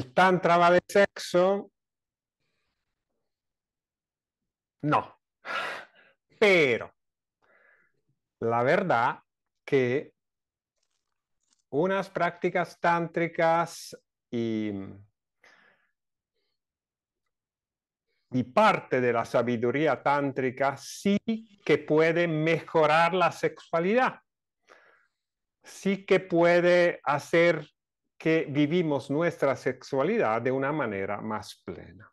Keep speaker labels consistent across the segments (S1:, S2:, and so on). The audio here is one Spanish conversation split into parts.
S1: ¿El tantra va de sexo? No. Pero la verdad que unas prácticas tántricas y parte de la sabiduría tántrica sí que puede mejorar la sexualidad, sí que puede hacer que vivimos nuestra sexualidad de una manera más plena.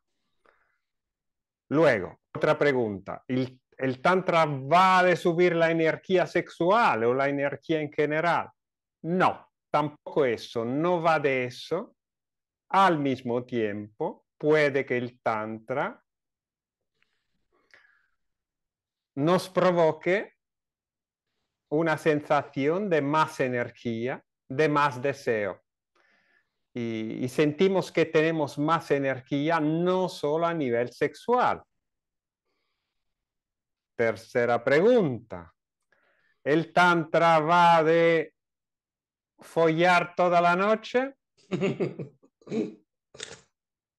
S1: Luego, otra pregunta, ¿el tantra va a subir la energía sexual o la energía en general? No, tampoco eso, no va de eso. Al mismo tiempo, puede que el tantra nos provoque una sensación de más energía, de más deseo. Y sentimos que tenemos más energía no solo a nivel sexual. Tercera pregunta. ¿El tantra va de follar toda la noche?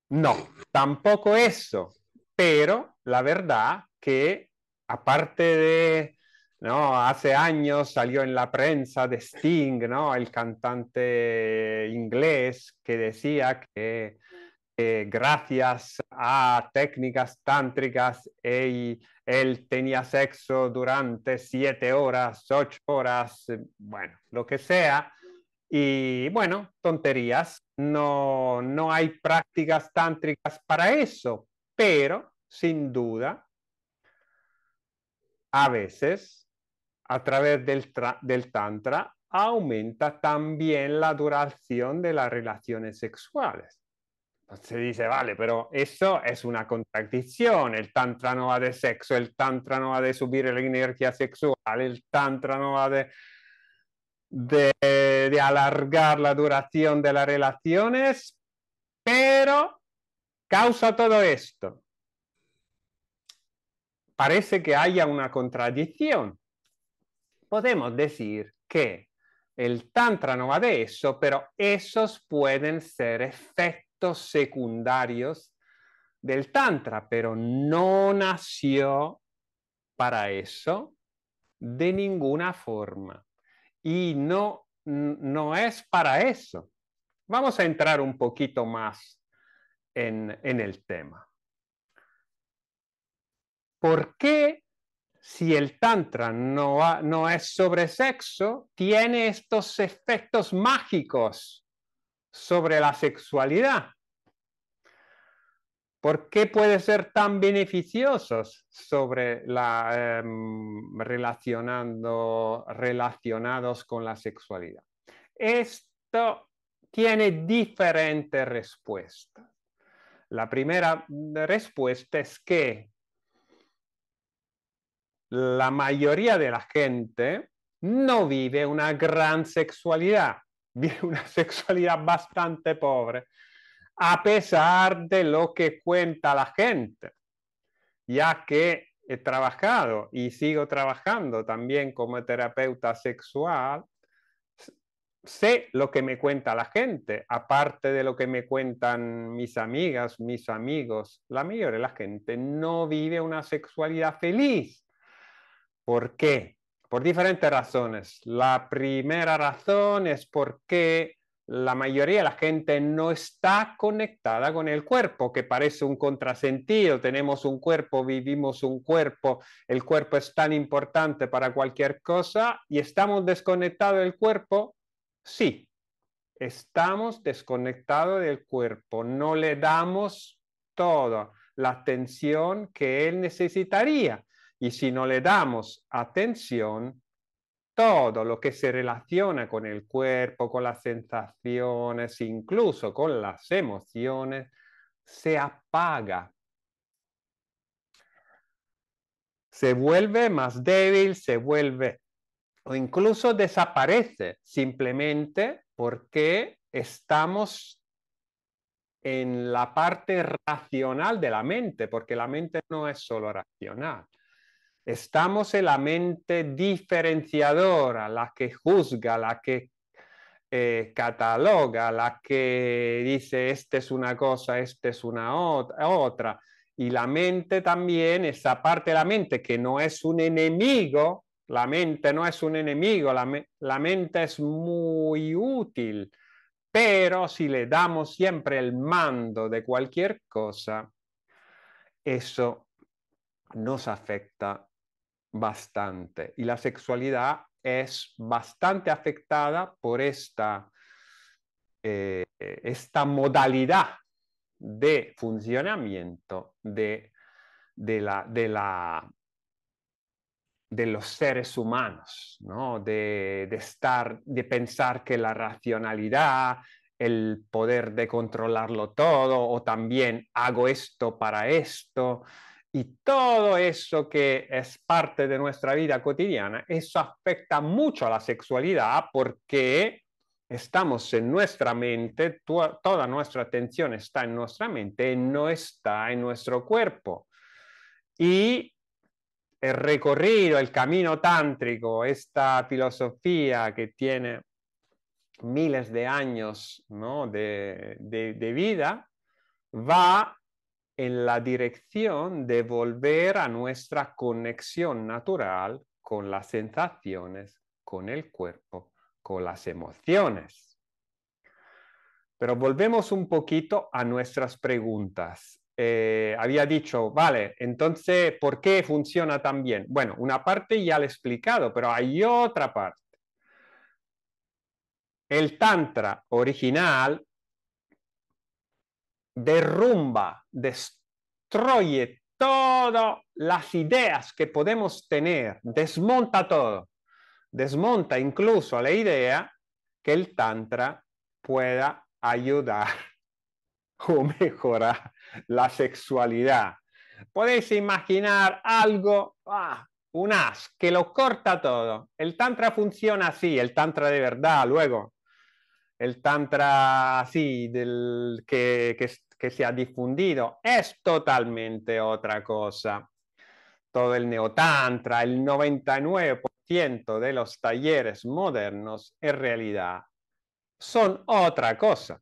S1: No, tampoco eso. Pero la verdad que aparte de, ¿no? Hace años salió en la prensa de Sting, ¿no? El cantante inglés que decía que gracias a técnicas tántricas él tenía sexo durante 7 horas, 8 horas, bueno, lo que sea. Y bueno, tonterías, no hay prácticas tántricas para eso, pero sin duda, a veces, a través del tantra, aumenta también la duración de las relaciones sexuales. Se dice, vale, pero eso es una contradicción. El tantra no va de sexo, el tantra no va de subir la energía sexual, el tantra no va de alargar la duración de las relaciones, pero causa todo esto. Parece que haya una contradicción. Podemos decir que el tantra no va de eso, pero esos pueden ser efectos secundarios del tantra, pero no nació para eso de ninguna forma. Y no es para eso. Vamos a entrar un poquito más en el tema. ¿Por qué si el tantra no es sobre sexo, tiene estos efectos mágicos sobre la sexualidad? ¿Por qué puede ser tan beneficiosos sobre relacionados con la sexualidad? Esto tiene diferentes respuestas. La primera respuesta es que la mayoría de la gente no vive una gran sexualidad, vive una sexualidad bastante pobre, a pesar de lo que cuenta la gente, ya que he trabajado y sigo trabajando también como terapeuta sexual, sé lo que me cuenta la gente, aparte de lo que me cuentan mis amigas, mis amigos, la mayoría de la gente no vive una sexualidad feliz. ¿Por qué? Por diferentes razones. La primera razón es porque la mayoría de la gente no está conectada con el cuerpo, que parece un contrasentido. Tenemos un cuerpo, vivimos un cuerpo, el cuerpo es tan importante para cualquier cosa y estamos desconectados del cuerpo. Sí, estamos desconectados del cuerpo, no le damos toda la atención que él necesitaría. Y si no le damos atención, todo lo que se relaciona con el cuerpo, con las sensaciones, incluso con las emociones, se apaga. Se vuelve más débil, se vuelve o incluso desaparece simplemente porque estamos en la parte racional de la mente, porque la mente no es solo racional. Estamos en la mente diferenciadora, la que juzga, la que cataloga, la que dice esta es una cosa, esta es una otra. Y la mente también, esa parte de la mente que no es un enemigo, la mente no es un enemigo, la mente es muy útil, pero si le damos siempre el mando de cualquier cosa, eso nos afecta bastante. Y la sexualidad es bastante afectada por esta modalidad de funcionamiento de los seres humanos, ¿no? De pensar que la racionalidad, el poder de controlarlo todo, o también hago esto para esto, y todo eso que es parte de nuestra vida cotidiana, eso afecta mucho a la sexualidad porque estamos en nuestra mente, toda nuestra atención está en nuestra mente y no está en nuestro cuerpo. Y el recorrido, el camino tántrico, esta filosofía que tiene miles de años, ¿no? de vida, va en la dirección de volver a nuestra conexión natural con las sensaciones, con el cuerpo, con las emociones. Pero volvemos un poquito a nuestras preguntas. Había dicho, vale, entonces, ¿por qué funciona tan bien? Bueno, una parte ya le he explicado, pero hay otra parte. El Tantra original derrumba, destruye todas las ideas que podemos tener, desmonta todo, desmonta incluso la idea que el Tantra pueda ayudar o mejorar la sexualidad. Podéis imaginar algo, un as que lo corta todo. El Tantra funciona así, el Tantra de verdad, luego. El Tantra así, que se ha difundido, es totalmente otra cosa. Todo el neotantra, el 99% de los talleres modernos, en realidad, son otra cosa.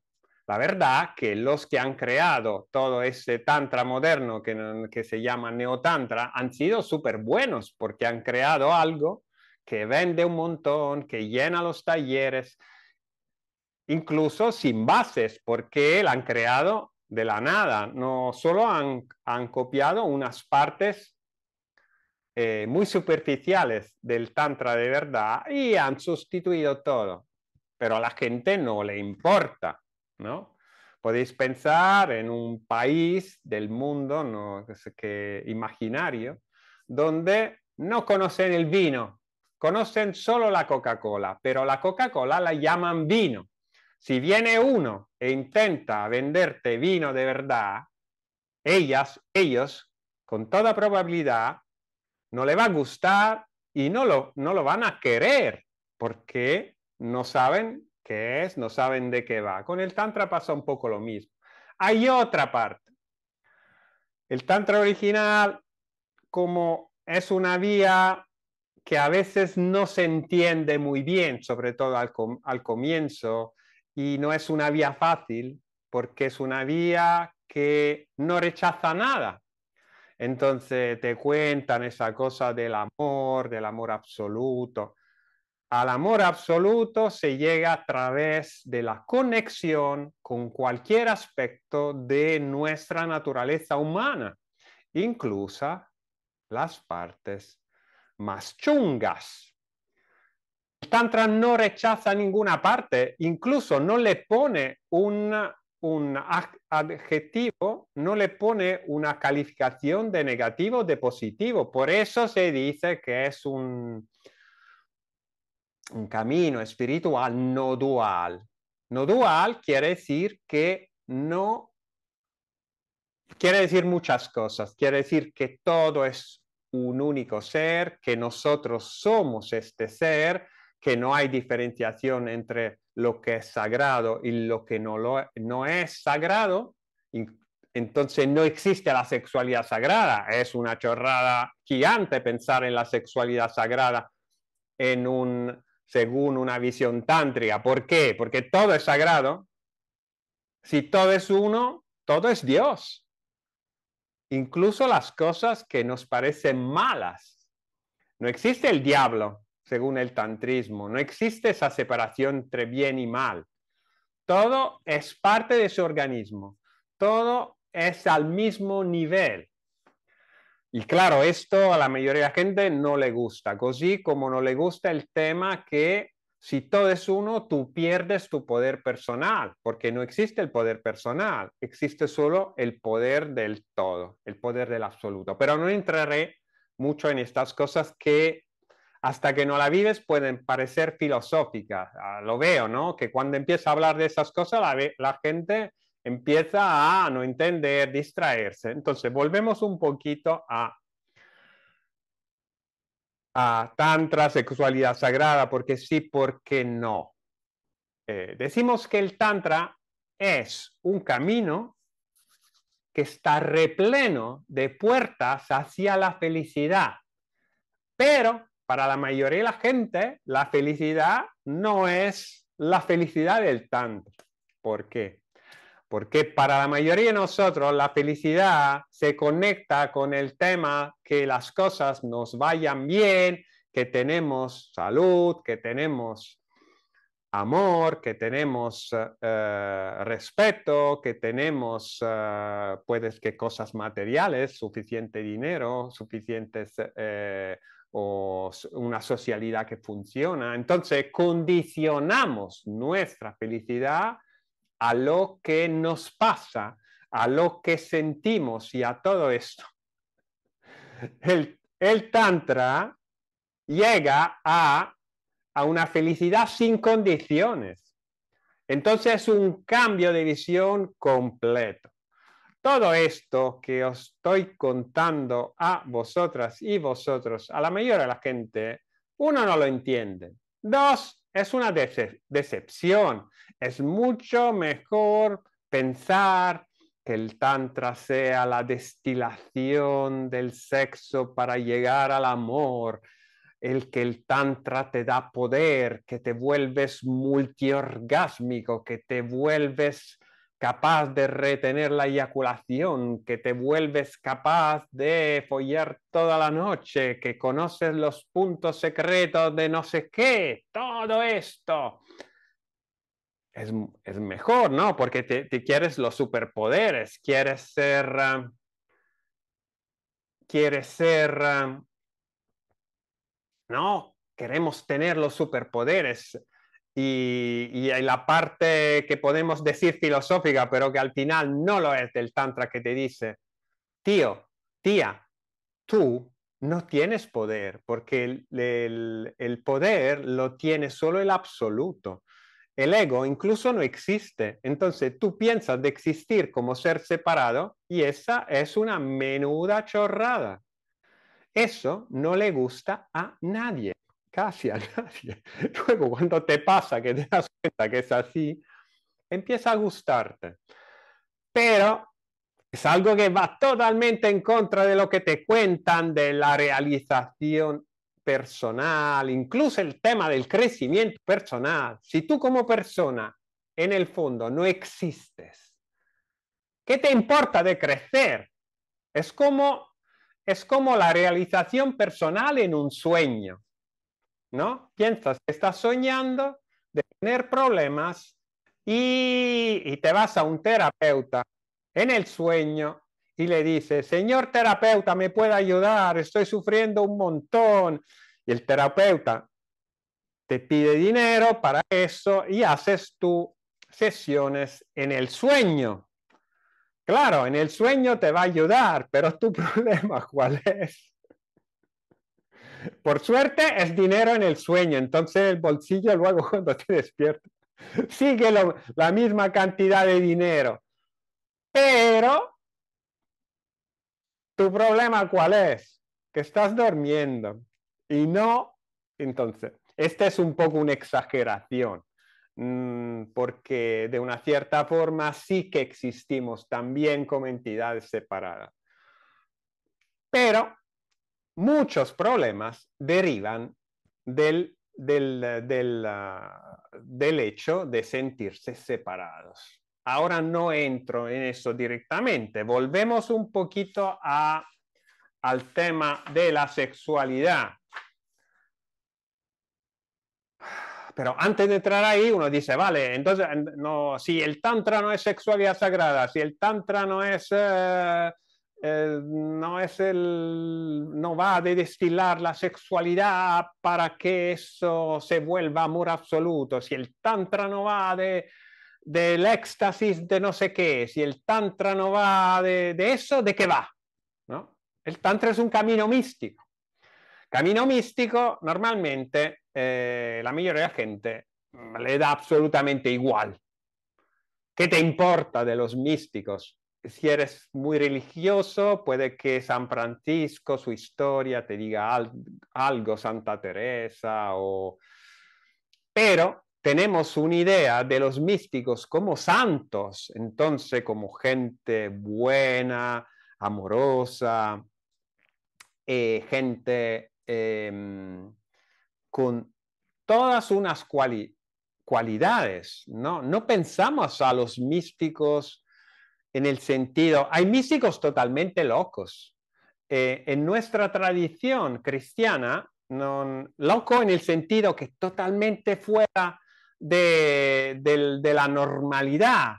S1: La verdad que los que han creado todo ese tantra moderno que se llama neotantra han sido súper buenos porque han creado algo que vende un montón, que llena los talleres, incluso sin bases, porque la han creado de la nada. No solo han copiado unas partes muy superficiales del tantra de verdad y han sustituido todo, pero a la gente no le importa, ¿no? Podéis pensar en un país del mundo, ¿no? Imaginario, donde no conocen el vino, conocen solo la Coca-Cola, pero la Coca-Cola la llaman vino. Si viene uno e intenta venderte vino de verdad, ellos, con toda probabilidad, no le va a gustar y no lo van a querer porque no saben qué es, no saben de qué va. Con el Tantra pasa un poco lo mismo. Hay otra parte. El Tantra original, como es una vía que a veces no se entiende muy bien, sobre todo al comienzo, y no es una vía fácil, porque es una vía que no rechaza nada. Entonces te cuentan esa cosa del amor absoluto. Al amor absoluto se llega a través de la conexión con cualquier aspecto de nuestra naturaleza humana, incluso las partes más chungas. El Tantra no rechaza ninguna parte, incluso no le pone un adjetivo, no le pone una calificación de negativo o de positivo. Por eso se dice que es un camino espiritual no dual. No dual quiere decir que no, quiere decir muchas cosas. Quiere decir que todo es un único ser, que nosotros somos este ser, que no hay diferenciación entre lo que es sagrado y lo que no es sagrado. Entonces no existe la sexualidad sagrada. Es una chorrada gigante pensar en la sexualidad sagrada en un según una visión tántrica. ¿Por qué? Porque todo es sagrado. Si todo es uno, todo es Dios. Incluso las cosas que nos parecen malas. No existe el diablo, según el tantrismo. No existe esa separación entre bien y mal. Todo es parte de su organismo. Todo es al mismo nivel. Y claro, esto a la mayoría de la gente no le gusta, así como no le gusta el tema que si todo es uno, tú pierdes tu poder personal, porque no existe el poder personal, existe solo el poder del todo, el poder del absoluto. Pero no entraré mucho en estas cosas que hasta que no la vives pueden parecer filosóficas. Lo veo, ¿no? Que cuando empieza a hablar de esas cosas, la gente empieza a no entender, distraerse. Entonces, volvemos un poquito a tantra, sexualidad sagrada, porque sí, porque no. Decimos que el tantra es un camino que está repleno de puertas hacia la felicidad, pero para la mayoría de la gente, la felicidad no es la felicidad del tantra. ¿Por qué? Porque para la mayoría de nosotros la felicidad se conecta con el tema que las cosas nos vayan bien, que tenemos salud, que tenemos amor, que tenemos respeto, que tenemos, puedes que cosas materiales, suficiente dinero, suficientes o una socialidad que funciona. Entonces, condicionamos nuestra felicidad a lo que nos pasa, a lo que sentimos y a todo esto. El Tantra llega a una felicidad sin condiciones. Entonces es un cambio de visión completo. Todo esto que os estoy contando a vosotras y vosotros, a la mayoría de la gente, uno no lo entiende. Dos, es una decepción. Es mucho mejor pensar que el tantra sea la destilación del sexo para llegar al amor, el que el tantra te da poder, que te vuelves multiorgásmico, que te vuelves capaz de retener la eyaculación, que te vuelves capaz de follar toda la noche, que conoces los puntos secretos de no sé qué, todo esto. Es mejor, ¿no? Porque te quieres los superpoderes, quieres ser, no, queremos tener los superpoderes. Y hay la parte que podemos decir filosófica, pero que al final no lo es del Tantra, que te dice, tío, tía, tú no tienes poder, porque el poder lo tiene solo el absoluto. El ego incluso no existe. Entonces tú piensas de existir como ser separado y esa es una menuda chorrada. Eso no le gusta a nadie, casi a nadie. Luego, cuando te pasa que te das cuenta que es así, empieza a gustarte. Pero es algo que va totalmente en contra de lo que te cuentan de la realización personal, incluso el tema del crecimiento personal. Si tú como persona, en el fondo, no existes, ¿qué te importa de crecer? Es como, es como la realización personal en un sueño, ¿no? Piensas que estás soñando de tener problemas y te vas a un terapeuta en el sueño y le dices, señor terapeuta, ¿me puede ayudar? Estoy sufriendo un montón. Y el terapeuta te pide dinero para eso y haces tus sesiones en el sueño. Claro, en el sueño te va a ayudar, pero tu problema, ¿cuál es? Por suerte es dinero en el sueño, entonces el bolsillo luego cuando te despiertas sigue la misma cantidad de dinero. Pero tu problema, ¿cuál es? Que estás durmiendo y no. Entonces, esta es un poco una exageración, porque de una cierta forma sí que existimos también como entidades separadas. Pero muchos problemas derivan del hecho de sentirse separados. Ahora no entro en eso directamente. Volvemos un poquito al tema de la sexualidad. Pero antes de entrar ahí, uno dice, vale, entonces, no, si el tantra no es sexualidad sagrada, si el tantra no es, no va de destilar la sexualidad para que eso se vuelva amor absoluto, si el tantra no va del éxtasis de no sé qué, si el tantra no va de eso, ¿de qué va? ¿No? El tantra es un camino místico. Camino místico, normalmente la mayoría de la gente le da absolutamente igual. ¿Qué te importa de los místicos? Si eres muy religioso, puede que San Francisco, su historia, te diga algo, Santa Teresa, pero tenemos una idea de los místicos como santos, entonces como gente buena, amorosa, gente con todas unas cualidades, ¿no? No pensamos a los místicos en el sentido, hay místicos totalmente locos. En nuestra tradición cristiana, loco en el sentido que totalmente fuera de la normalidad.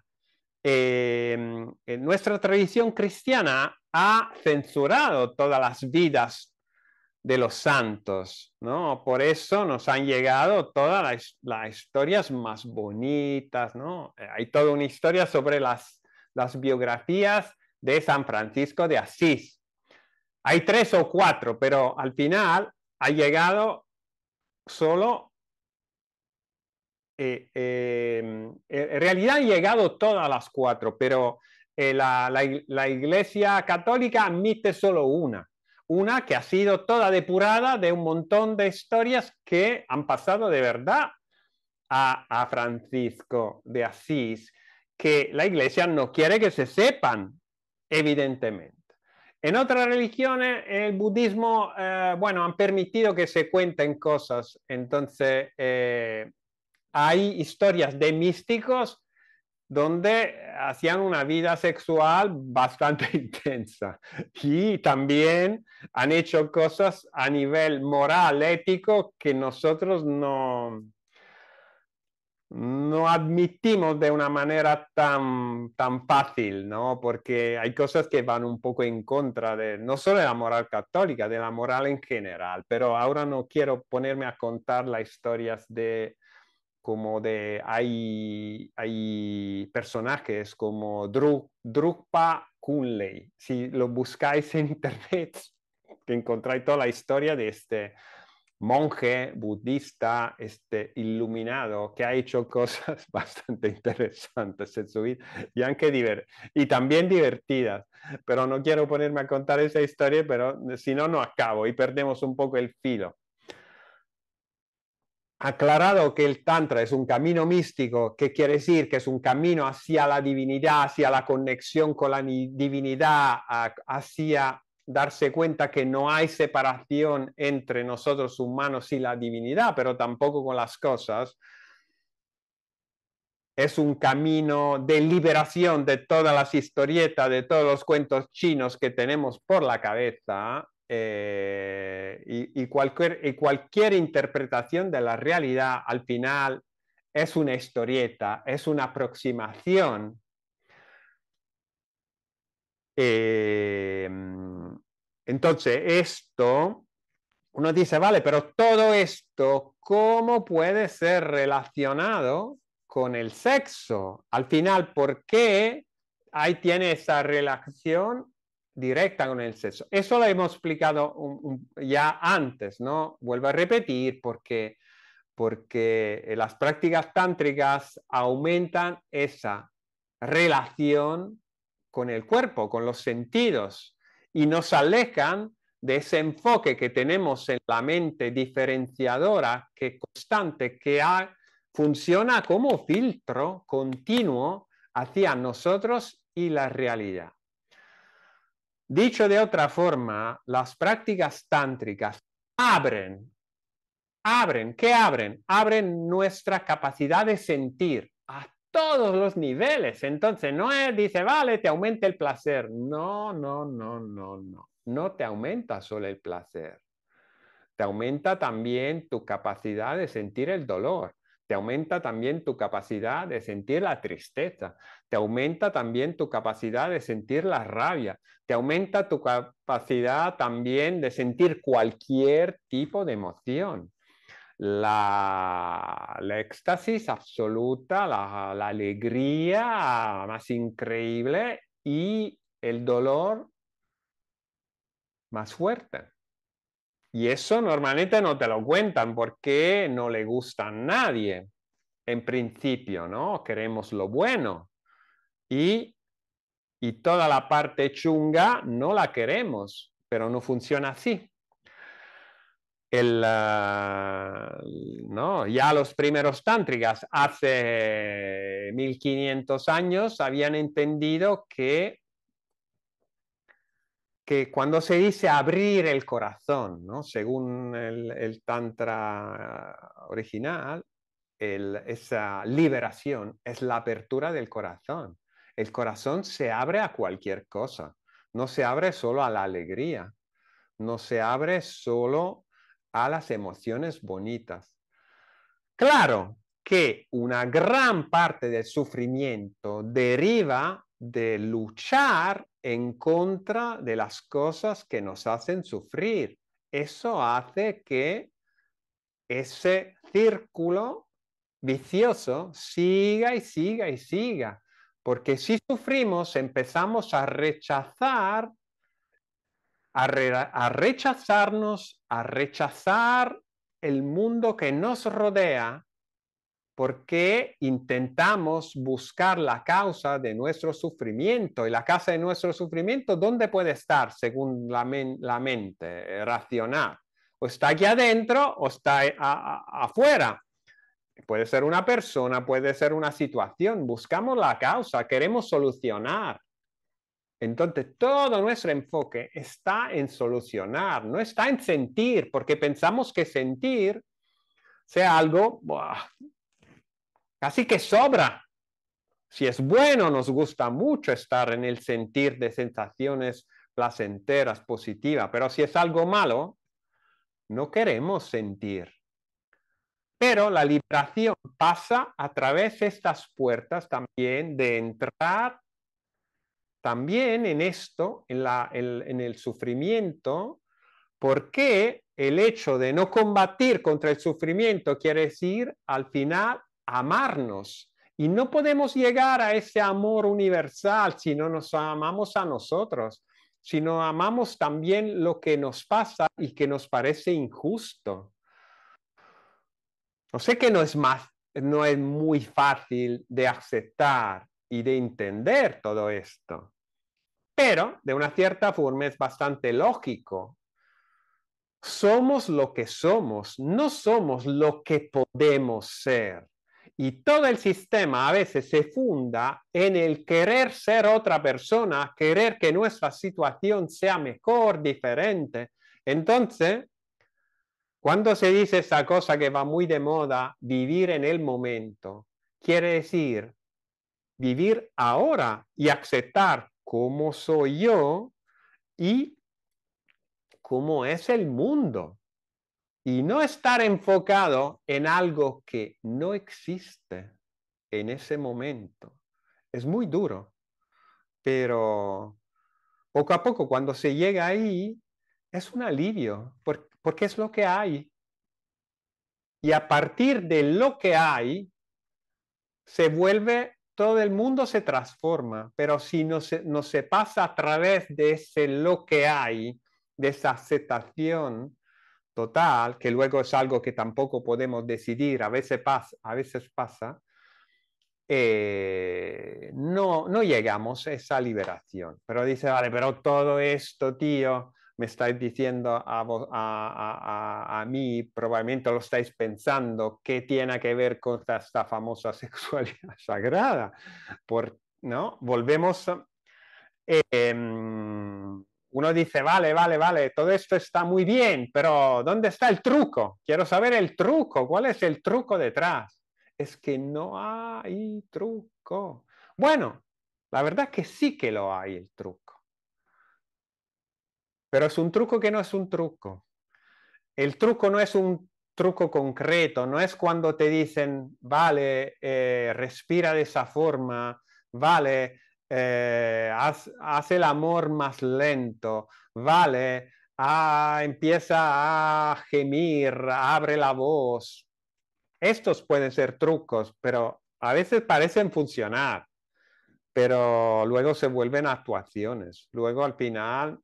S1: En nuestra tradición cristiana ha censurado todas las vidas de los santos, ¿no? Por eso nos han llegado todas las historias más bonitas, ¿no? Hay toda una historia sobre las biografías de San Francisco de Asís. Hay 3 o 4, pero al final ha llegado solo, en realidad han llegado todas las 4, pero la Iglesia Católica admite solo una que ha sido toda depurada de un montón de historias que han pasado de verdad a Francisco de Asís, que la Iglesia no quiere que se sepan, evidentemente. En otras religiones, en el budismo, bueno, han permitido que se cuenten cosas, entonces hay historias de místicos donde hacían una vida sexual bastante intensa y también han hecho cosas a nivel moral, ético, que nosotros no admitimos de una manera tan fácil, ¿no? Porque hay cosas que van un poco en contra de, no solo de la moral católica, de la moral en general, pero ahora no quiero ponerme a contar las historias hay personajes como Drukpa Kunley. Si lo buscáis en internet, que encontráis toda la historia de este monje budista, iluminado, que ha hecho cosas bastante interesantes en su vida y también divertidas. Pero no quiero ponerme a contar esa historia, pero si no, no acabo y perdemos un poco el filo. Aclarado que el Tantra es un camino místico, ¿qué quiere decir? Que es un camino hacia la divinidad, hacia la conexión con la divinidad, hacia darse cuenta que no hay separación entre nosotros humanos y la divinidad, pero tampoco con las cosas. Es un camino de liberación de todas las historietas, de todos los cuentos chinos que tenemos por la cabeza, y cualquier interpretación de la realidad al final es una historieta, es una aproximación. Entonces, esto, uno dice, vale, pero todo esto, ¿cómo puede ser relacionado con el sexo? Al final, ¿por qué ahí tiene esa relación directa con el sexo? Eso lo hemos explicado ya antes, ¿no? Vuelvo a repetir, porque las prácticas tántricas aumentan esa relación con el cuerpo, con los sentidos, y nos alejan de ese enfoque que tenemos en la mente diferenciadora, que constante, que funciona como filtro continuo hacia nosotros y la realidad. Dicho de otra forma, las prácticas tántricas abren abren, ¿qué abren? Abren nuestra capacidad de sentir a todos los niveles. Entonces, no es, dice, vale, te aumenta el placer. No, no, no, no, no. No te aumenta solo el placer. Te aumenta también tu capacidad de sentir el dolor. Te aumenta también tu capacidad de sentir la tristeza. Te aumenta también tu capacidad de sentir la rabia. Te aumenta tu capacidad también de sentir cualquier tipo de emoción. La éxtasis absoluta, la alegría más increíble y el dolor más fuerte. Y eso normalmente no te lo cuentan porque no le gusta a nadie. En principio, ¿no? Queremos lo bueno y, y toda la parte chunga no la queremos, pero no funciona así. ¿No? Ya los primeros tántricas hace 1500 años habían entendido que cuando se dice abrir el corazón, ¿no? Según el tantra original, esa liberación es la apertura del corazón. El corazón se abre a cualquier cosa, no se abre solo a la alegría, no se abre solo a las emociones bonitas. Claro que una gran parte del sufrimiento deriva de luchar en contra de las cosas que nos hacen sufrir. Eso hace que ese círculo vicioso siga y siga y siga. Porque si sufrimos, empezamos a rechazar, a rechazarnos, a rechazar el mundo que nos rodea porque intentamos buscar la causa de nuestro sufrimiento. Y la causa de nuestro sufrimiento, ¿dónde puede estar según la mente racional? O está aquí adentro o está afuera. Puede ser una persona, puede ser una situación. Buscamos la causa, queremos solucionar. Entonces, todo nuestro enfoque está en solucionar, no está en sentir, porque pensamos que sentir sea algo casi que sobra. Si es bueno, nos gusta mucho estar en el sentir de sensaciones placenteras, positivas, pero si es algo malo, no queremos sentir. Pero la liberación pasa a través de estas puertas también de entrar también en esto, en el sufrimiento, porque el hecho de no combatir contra el sufrimiento quiere decir al final amarnos. Y no podemos llegar a ese amor universal si no nos amamos a nosotros, si no amamos también lo que nos pasa y que nos parece injusto. No sé que no es muy fácil de aceptar y de entender todo esto, pero de una cierta forma es bastante lógico. Somos lo que somos, no somos lo que podemos ser. Y todo el sistema a veces se funda en el querer ser otra persona, querer que nuestra situación sea mejor, diferente. Entonces, cuando se dice esa cosa que va muy de moda, vivir en el momento, quiere decir vivir ahora y aceptar cómo soy yo y cómo es el mundo. Y no estar enfocado en algo que no existe en ese momento. Es muy duro, pero poco a poco cuando se llega ahí, es un alivio, porque es lo que hay. Y a partir de lo que hay, se vuelve, todo el mundo se transforma, pero si no se pasa a través de ese lo que hay, de esa aceptación, total, que luego es algo que tampoco podemos decidir, a veces pasa, no llegamos a esa liberación. Pero dice, vale, pero todo esto, tío, me estáis diciendo a mí, probablemente lo estáis pensando, ¿qué tiene que ver con esta famosa sexualidad sagrada? ¿No? Volvemos... uno dice, vale, vale, vale, todo esto está muy bien, pero ¿dónde está el truco? Quiero saber el truco. ¿Cuál es el truco detrás? Es que no hay truco. Bueno, la verdad que sí que lo hay el truco. Pero es un truco que no es un truco. El truco no es un truco concreto, no es cuando te dicen, vale, respira de esa forma, vale, haz el amor más lento, vale, empieza a gemir, abre la voz. Estos pueden ser trucos, pero a veces parecen funcionar, pero luego se vuelven actuaciones. Luego al final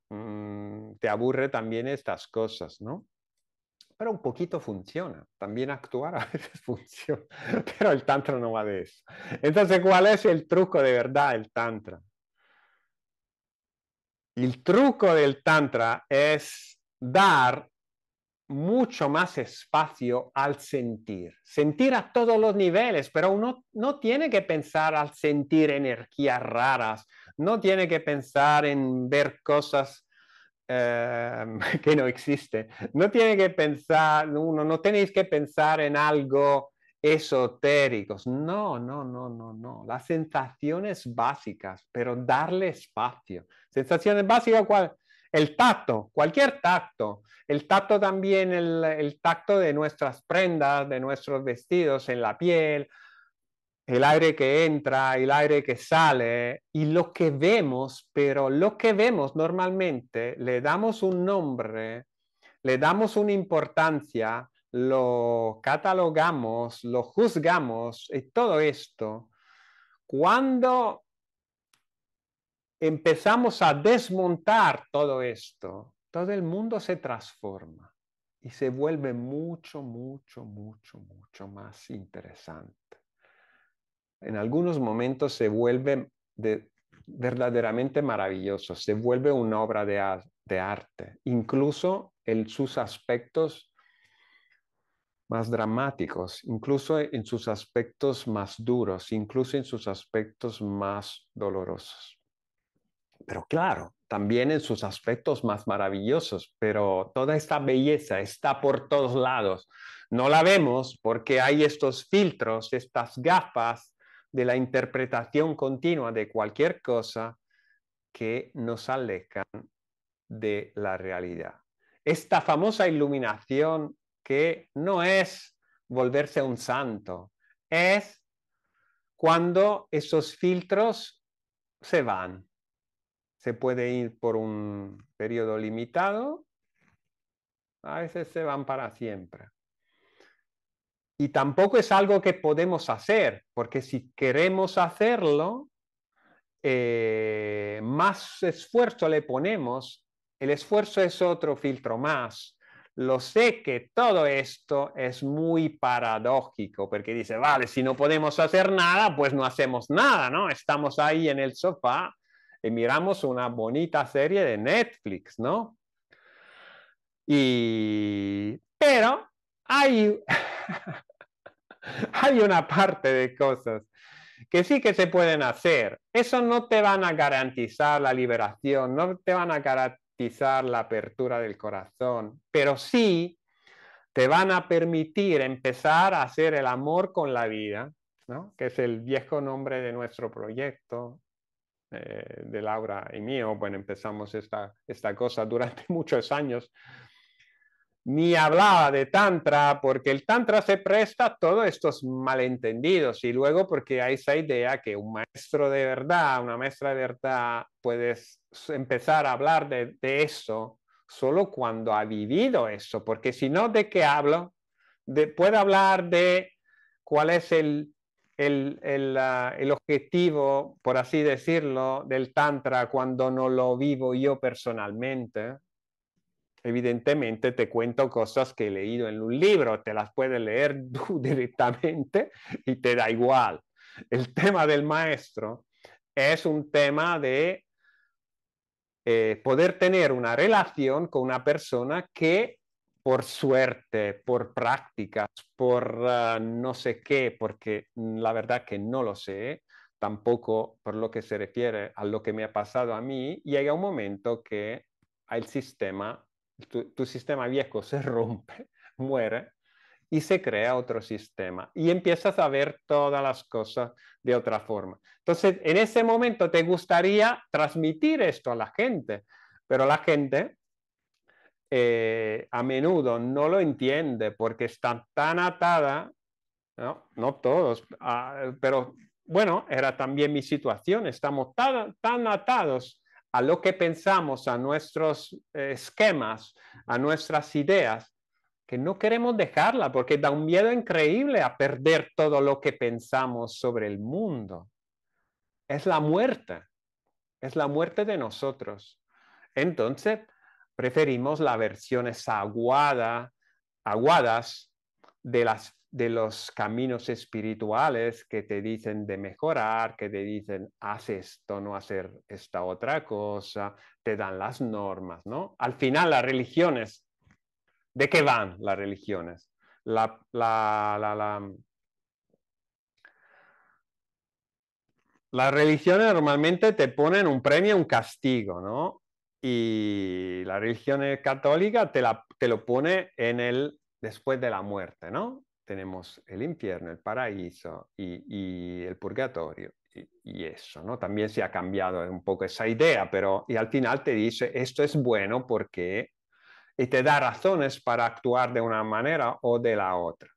S1: te aburre también estas cosas, ¿no? Pero un poquito funciona. También actuar a veces funciona, pero el tantra no va de eso. Entonces, ¿cuál es el truco de verdad del tantra? El truco del tantra es dar mucho más espacio al sentir. Sentir a todos los niveles, pero uno no tiene que pensar al sentir energías raras, no tiene que pensar en ver cosas que no existen. No tiene que pensar, uno, no tenéis que pensar en algo esotéricos. No, no, no, no, no. Las sensaciones básicas, pero darle espacio. Sensaciones básicas, ¿cuál? El tacto, cualquier tacto. El tacto también, el tacto de nuestras prendas, de nuestros vestidos en la piel, el aire que entra, el aire que sale y lo que vemos, pero lo que vemos normalmente le damos un nombre, le damos una importancia, lo catalogamos, lo juzgamos y todo esto. Cuando empezamos a desmontar todo esto, todo el mundo se transforma y se vuelve mucho, mucho, mucho, mucho más interesante. En algunos momentos se vuelve verdaderamente maravilloso, se vuelve una obra de arte, incluso en sus aspectos más dramáticos, incluso en sus aspectos más duros, incluso en sus aspectos más dolorosos. Pero claro, también en sus aspectos más maravillosos, pero toda esta belleza está por todos lados. No la vemos porque hay estos filtros, estas gafas de la interpretación continua de cualquier cosa que nos alejan de la realidad. Esta famosa iluminación que no es volverse un santo, es cuando esos filtros se van. Se puede ir por un periodo limitado, a veces se van para siempre. Y tampoco es algo que podemos hacer, porque si queremos hacerlo, más esfuerzo le ponemos, el esfuerzo es otro filtro más. Lo sé que todo esto es muy paradójico, porque dice, vale, si no podemos hacer nada, pues no hacemos nada, ¿no? Estamos ahí en el sofá y miramos una bonita serie de Netflix, ¿no? Pero hay, hay una parte de cosas que sí que se pueden hacer. Eso no te van a garantizar la liberación, no te van a garantizar la apertura del corazón, pero sí te van a permitir empezar a hacer el amor con la vida, ¿no? Que es el viejo nombre de nuestro proyecto, de Laura y mío. Bueno, empezamos esta cosa durante muchos años. Ni hablaba de tantra porque el tantra se presta a todos estos malentendidos y luego porque hay esa idea que un maestro de verdad, una maestra de verdad, puedes empezar a hablar de eso solo cuando ha vivido eso, porque si no, ¿de qué hablo? Puedo hablar de cuál es el objetivo, por así decirlo, del tantra cuando no lo vivo yo personalmente. Evidentemente te cuento cosas que he leído en un libro, te las puedes leer tú directamente y te da igual. El tema del maestro es un tema de poder tener una relación con una persona que por suerte, por prácticas, por no sé qué, porque la verdad que no lo sé, tampoco por lo que se refiere a lo que me ha pasado a mí, llega un momento que el sistema, tu sistema viejo se rompe, muere y se crea otro sistema y empiezas a ver todas las cosas de otra forma. Entonces, en ese momento te gustaría transmitir esto a la gente, pero la gente a menudo no lo entiende porque está tan atada, no, no todos, pero bueno, era también mi situación, estamos tan atados a lo que pensamos, a nuestros esquemas, a nuestras ideas, que no queremos dejarla porque da un miedo increíble a perder todo lo que pensamos sobre el mundo. Es la muerte de nosotros. Entonces, preferimos las versiones aguadas de los caminos espirituales que te dicen de mejorar, que te dicen haz esto, no hacer esta otra cosa, te dan las normas, ¿no? Al final, las religiones, ¿de qué van las religiones? La, la, la, la, Las religiones normalmente te ponen un premio, un castigo, ¿no? Y la religión católica te lo pone después de la muerte, ¿no? Tenemos el infierno, el paraíso y el purgatorio y eso, ¿no? También se ha cambiado un poco esa idea, pero y al final te dice, esto es bueno porque, y te da razones para actuar de una manera o de la otra.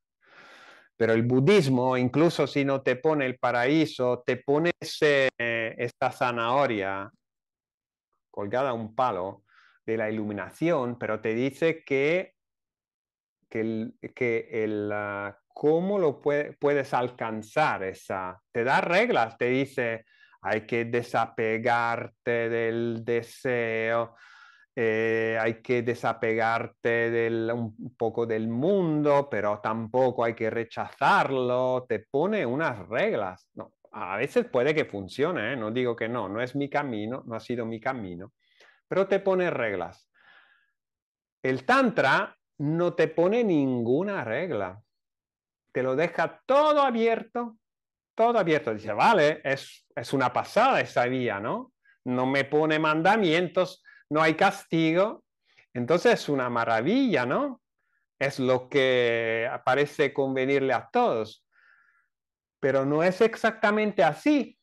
S1: Pero el budismo, incluso si no te pone el paraíso, te pone esta zanahoria colgada a un palo de la iluminación, pero te dice cómo puedes alcanzar esa. Te da reglas, te dice, hay que desapegarte del deseo, hay que desapegarte un poco del mundo, pero tampoco hay que rechazarlo, te pone unas reglas. No, a veces puede que funcione, ¿eh? No digo que no, no es mi camino, no ha sido mi camino, pero te pone reglas. El Tantra no te pone ninguna regla, te lo deja todo abierto, todo abierto. Dice, vale, es una pasada esa vía, ¿no? No me pone mandamientos, no hay castigo. Entonces es una maravilla, ¿no? Es lo que parece convenirle a todos. Pero no es exactamente así.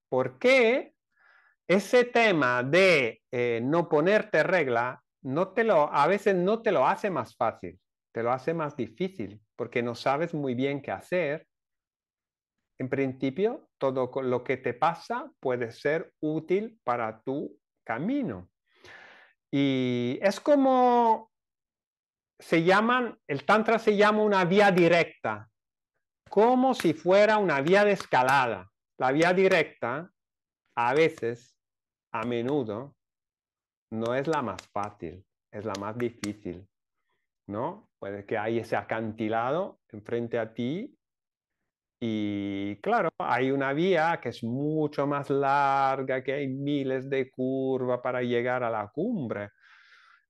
S1: ¿Por qué? Ese tema de no ponerte regla, a veces no te lo hace más fácil, te lo hace más difícil, porque no sabes muy bien qué hacer. En principio, todo lo que te pasa puede ser útil para tu camino. Y es como el tantra se llama una vía directa, como si fuera una vía de escalada. La vía directa, a veces, a menudo, no es la más fácil, es la más difícil, ¿no? Puede que hay ese acantilado enfrente a ti y claro, hay una vía que es mucho más larga, que hay miles de curvas para llegar a la cumbre.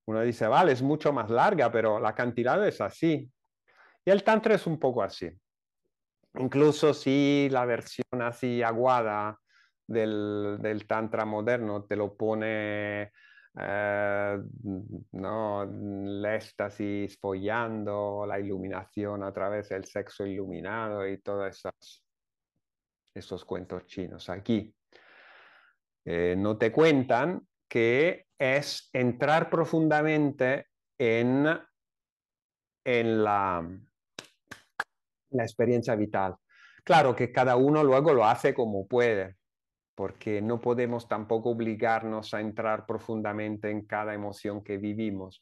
S1: Uno dice, vale, es mucho más larga, pero el acantilado es así. Y el tantra es un poco así. Incluso si la versión así aguada del tantra moderno te lo pone, no, el éxtasis follando, la iluminación a través del sexo iluminado y todos esos cuentos chinos. Aquí no te cuentan que es entrar profundamente en la experiencia vital. Claro que cada uno luego lo hace como puede, porque no podemos tampoco obligarnos a entrar profundamente en cada emoción que vivimos.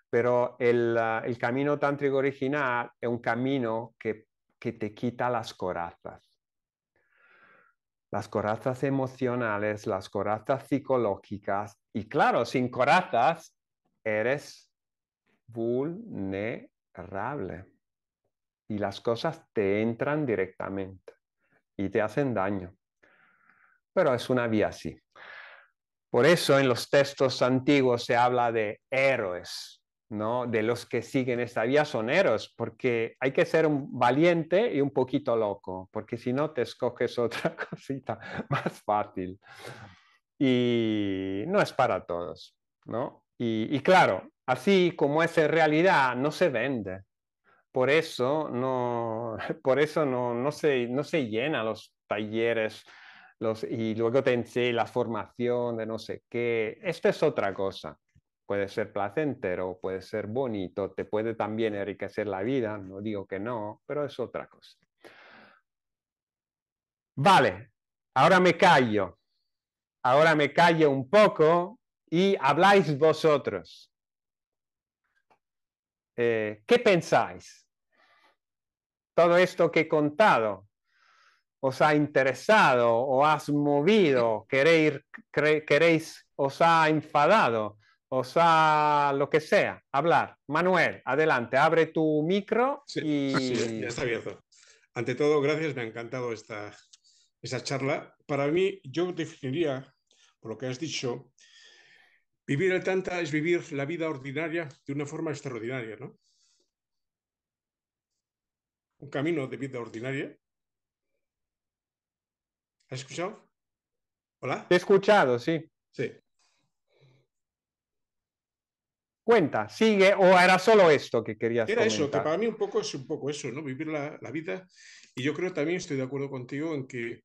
S1: Pero el camino tántrico original es un camino que te quita las corazas emocionales, las corazas psicológicas. Y claro, sin corazas eres vulnerable y las cosas te entran directamente y te hacen daño. Pero es una vía así. Por eso en los textos antiguos se habla de héroes, ¿no? De los que siguen esta vía son héroes, porque hay que ser un valiente y un poquito loco, porque si no te escoges otra cosita más fácil. Y no es para todos, ¿no? Y claro, así como es en realidad, no se vende. Por eso no, por eso no se llena los talleres y luego te enseñan la formación de no sé qué. Esto es otra cosa. Puede ser placentero, puede ser bonito, te puede también enriquecer la vida, no digo que no, pero es otra cosa. Vale, ahora me callo, ahora me callo un poco y habláis vosotros. ¿Qué pensáis? Todo esto que he contado, ¿os ha interesado o has movido? ¿Queréis, os ha enfadado? ¿Os ha lo que sea? Hablar. Manuel, adelante, abre tu micro
S2: Sí, sí, ya
S1: y
S2: está abierto. Ante todo, gracias, me ha encantado esta charla. Para mí, yo definiría, por lo que has dicho, vivir el Tantra es vivir la vida ordinaria de una forma extraordinaria, ¿no? Un camino de vida ordinaria. ¿Has escuchado?
S1: te he
S2: ¿Hola?
S1: escuchado, sí.
S2: Sí.
S1: Cuenta, sigue, o era solo esto que querías
S2: Era eso, que
S1: comentar.
S2: para mí un poco es un poco eso, ¿no? Vivir la vida. Y yo creo también, estoy de acuerdo contigo en que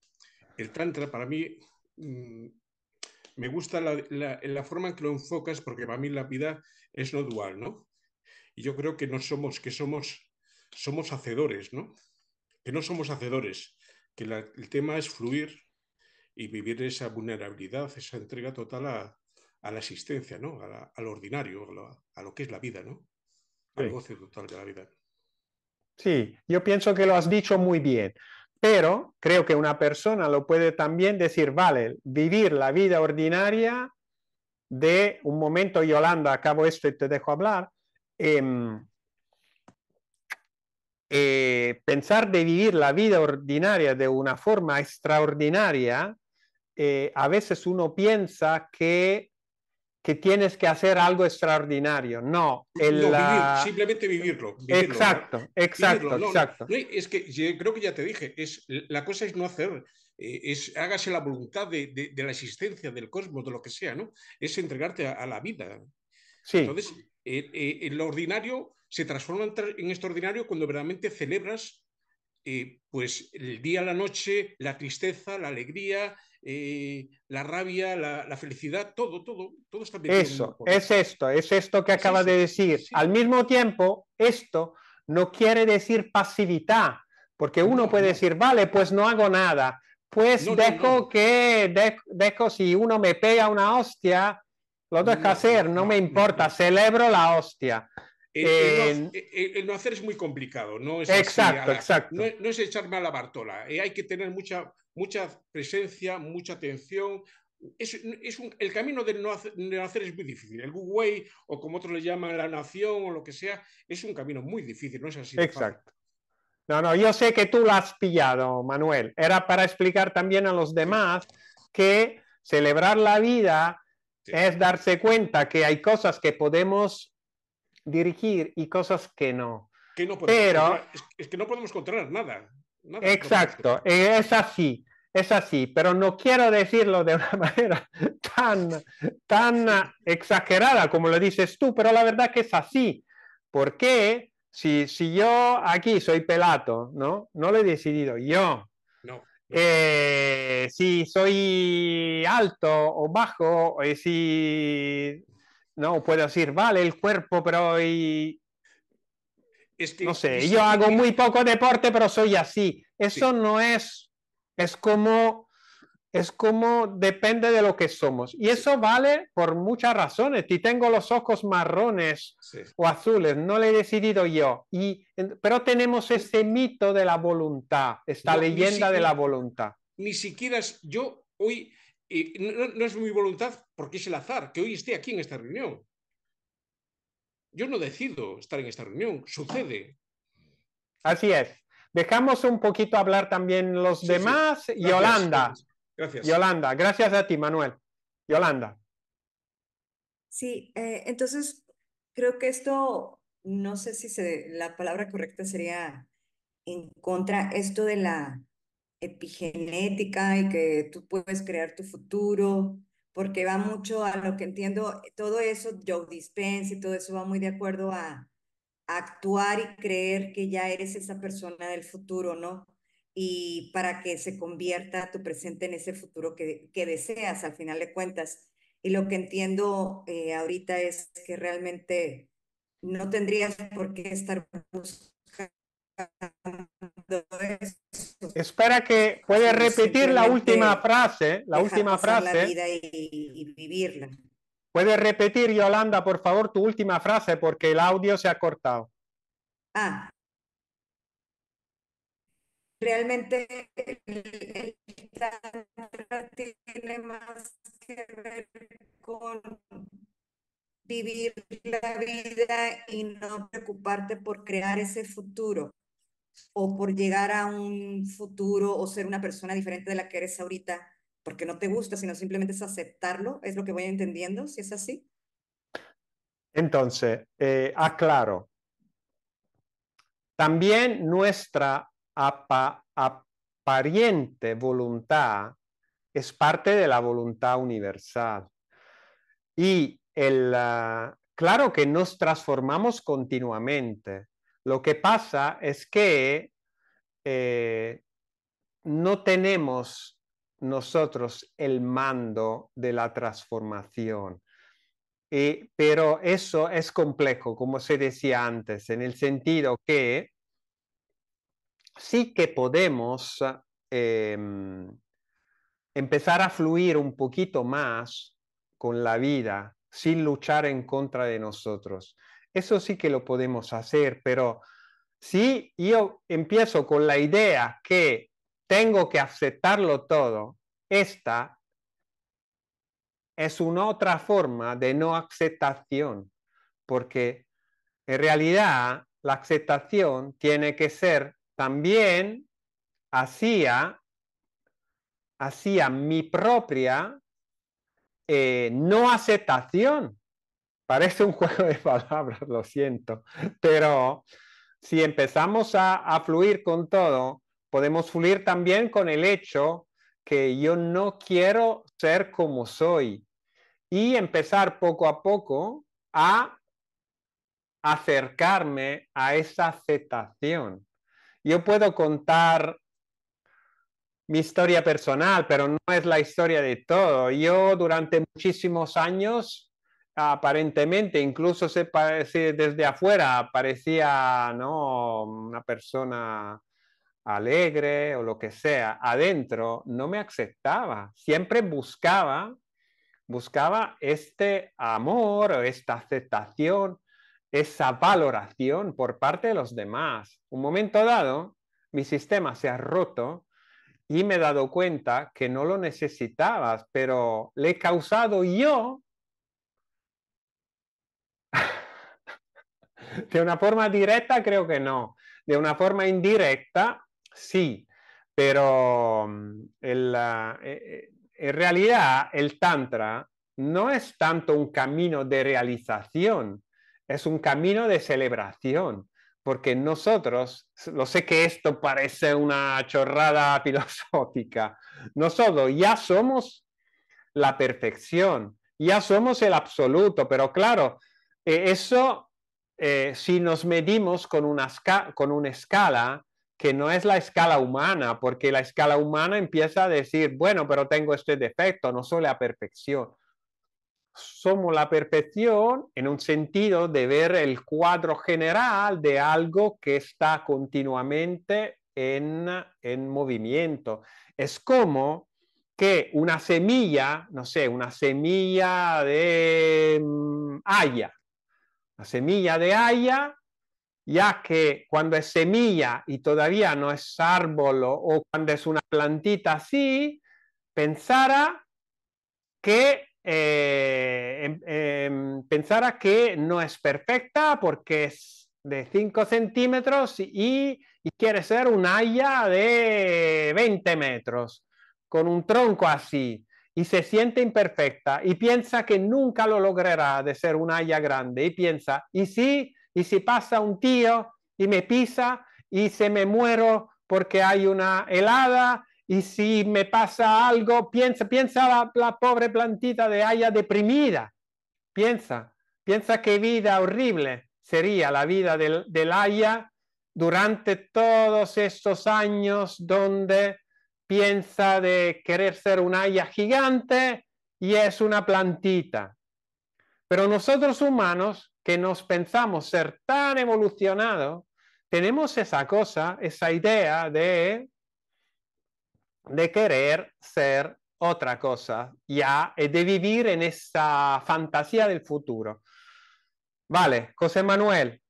S2: el Tantra para mí me gusta la forma en que lo enfocas, porque para mí la vida es no dual, ¿no? Y yo creo que no somos, somos hacedores, ¿no? Que no somos hacedores, que el tema es fluir y vivir esa vulnerabilidad, esa entrega total a la existencia, ¿no? A lo ordinario, a lo que es la vida, ¿no? Al
S1: Sí.
S2: goce total de la vida.
S1: Sí, yo pienso que lo has dicho muy bien, pero creo que una persona lo puede también decir, vale, vivir la vida ordinaria de un momento, Yolanda, acabo esto y te dejo hablar. eh, Pensar de vivir la vida ordinaria de una forma extraordinaria, a veces uno piensa que tienes que hacer algo extraordinario. No,
S2: No, vivir, simplemente vivirlo, vivirlo,
S1: exacto, exacto,
S2: vivirlo. No, no,
S1: exacto.
S2: no, es que yo creo que ya te dije, la cosa es no hacer, hágase la voluntad de la existencia, del cosmos, de lo que sea, ¿no? Es entregarte a la vida.
S1: Sí,
S2: Entonces, lo ordinario se transforma en extraordinario cuando verdaderamente celebras pues el día, la noche, la tristeza, la alegría, la rabia, la felicidad, todo está metido en uno.
S1: eso, es esto que
S2: Es
S1: acaba
S2: eso,
S1: de decir. Al
S2: sí.
S1: mismo tiempo, esto no quiere decir pasividad, porque uno
S2: No,
S1: puede
S2: no,
S1: decir, vale, pues no hago nada, pues
S2: no, no, no,
S1: dejo si uno me pega una hostia, lo dejo
S2: no,
S1: hacer,
S2: no,
S1: no me
S2: no, no,
S1: importa,
S2: no.
S1: celebro la hostia. Eh,
S2: El no hacer es muy complicado, no es así,
S1: exacto, exacto,
S2: no es echarme a la Bartola. Hay que tener mucha presencia, mucha atención. El camino de no hacer es muy difícil. El Wu Wei, o como otros le llaman la nación, o lo que sea, es un camino muy difícil, no es así de fácil.
S1: exacto. No, no, yo sé que tú lo has pillado, Manuel. Era para explicar también a los
S2: Sí,
S1: demás que celebrar la vida
S2: sí.
S1: es darse cuenta que hay cosas que podemos dirigir y cosas que no.
S2: Que no podemos
S1: Pero,
S2: controlar. Es que no podemos controlar nada, nada, no podemos
S1: exacto,
S2: controlar.
S1: es así, pero no quiero decirlo de una manera tan exagerada como lo dices tú, pero la verdad que es así. Porque si yo aquí soy pelato, ¿no? No lo he decidido yo.
S2: No, no.
S1: Si soy alto o bajo, si no puedo decir, vale, el cuerpo, pero
S2: Es
S1: no
S2: que
S1: sé, yo hago muy poco deporte, pero soy así. Eso
S2: sí,
S1: no es como, es como depende de lo que somos. Y
S2: sí,
S1: eso vale por muchas razones. Si tengo los ojos marrones
S2: sí.
S1: o azules, no lo he decidido yo. Pero tenemos ese mito de la voluntad, esta
S2: No,
S1: leyenda de la voluntad.
S2: ni siquiera yo hoy, no es mi voluntad porque es el azar que hoy esté aquí en esta reunión. Yo no decido estar en esta reunión, sucede.
S1: Así es. Dejamos un poquito hablar también los
S2: Sí, sí.
S1: demás.
S2: Gracias,
S1: Yolanda,
S2: gracias. Gracias.
S1: Yolanda, gracias a ti, Manuel. Yolanda.
S3: Sí, entonces creo que esto, no sé si la palabra correcta sería en contra esto de la epigenética y que tú puedes crear tu futuro, porque va mucho a lo que entiendo, todo eso, Joe Dispenza y todo eso va muy de acuerdo a actuar y creer que ya eres esa persona del futuro, ¿no? Y para que se convierta tu presente en ese futuro que deseas al final de cuentas. Y lo que entiendo ahorita es que realmente no tendrías por qué estar buscando eso,
S1: Espera que puede
S3: sino
S1: repetir la última
S3: simplemente
S1: frase, la
S3: dejar
S1: última
S3: pasar la
S1: frase.
S3: vida y vivirla.
S1: Puede repetir, Yolanda, por favor, tu última frase porque el audio se ha cortado.
S3: Ah, realmente el tantra tiene más que ver con vivir la vida y no preocuparte por crear ese futuro o por llegar a un futuro o ser una persona diferente de la que eres ahorita porque no te gusta, sino simplemente es aceptarlo, es lo que voy entendiendo, si es así.
S1: Entonces, aclaro, también nuestra aparente voluntad es parte de la voluntad universal. Y claro que nos transformamos continuamente. Lo que pasa es que no tenemos nosotros el mando de la transformación. Pero eso es complejo, como se decía antes, en el sentido que sí que podemos eh, empezar a fluir un poquito más con la vida sin luchar en contra de nosotros. Eso sí que lo podemos hacer, pero si yo empiezo con la idea que tengo que aceptarlo todo, esta es una otra forma de no aceptación, porque en realidad la aceptación tiene que ser también hacia mi propia no aceptación. Parece un juego de palabras, lo siento, pero si empezamos a fluir con todo, podemos fluir también con el hecho que yo no quiero ser como soy y empezar poco a poco a acercarme a esa aceptación. Yo puedo contar mi historia personal, pero no es la historia de todo. Yo durante muchísimos años, aparentemente, incluso desde afuera, parecía, ¿no?, una persona alegre o lo que sea. Adentro no me aceptaba. Siempre buscaba este amor o esta aceptación, esa valoración por parte de los demás. Un momento dado, mi sistema se ha roto y me he dado cuenta que no lo necesitabas, pero le he causado yo de una forma directa, creo que no. De una forma indirecta, sí. Pero en realidad el Tantra no es tanto un camino de realización, es un camino de celebración. Porque nosotros, lo sé que esto parece una chorrada filosófica, nosotros ya somos la perfección, ya somos el absoluto, pero claro, eso si nos medimos con una escala que no es la escala humana, porque la escala humana empieza a decir, bueno, pero tengo este defecto, no soy la perfección. Somos la perfección en un sentido de ver el cuadro general de algo que está continuamente en movimiento. Es como que una semilla, no sé, una semilla de haya, una semilla de haya, ya que cuando es semilla y todavía no es árbol o cuando es una plantita así, pensara que pensara que no es perfecta porque es de 5 centímetros y quiere ser un haya de 20 metros, con un tronco así, y se siente imperfecta y piensa que nunca lo logrará de ser un haya grande, y piensa, y si pasa un tío y me pisa y se me muero porque hay una helada y si me pasa algo, piensa la pobre plantita de haya deprimida, piensa qué vida horrible sería la vida del haya durante todos estos años donde piensa de querer ser un haya gigante y es una plantita. Pero nosotros humanos, que nos pensamos ser tan evolucionados, tenemos esa cosa, esa idea de querer ser otra cosa ya y de vivir en esa fantasía del futuro. Vale, José Manuel,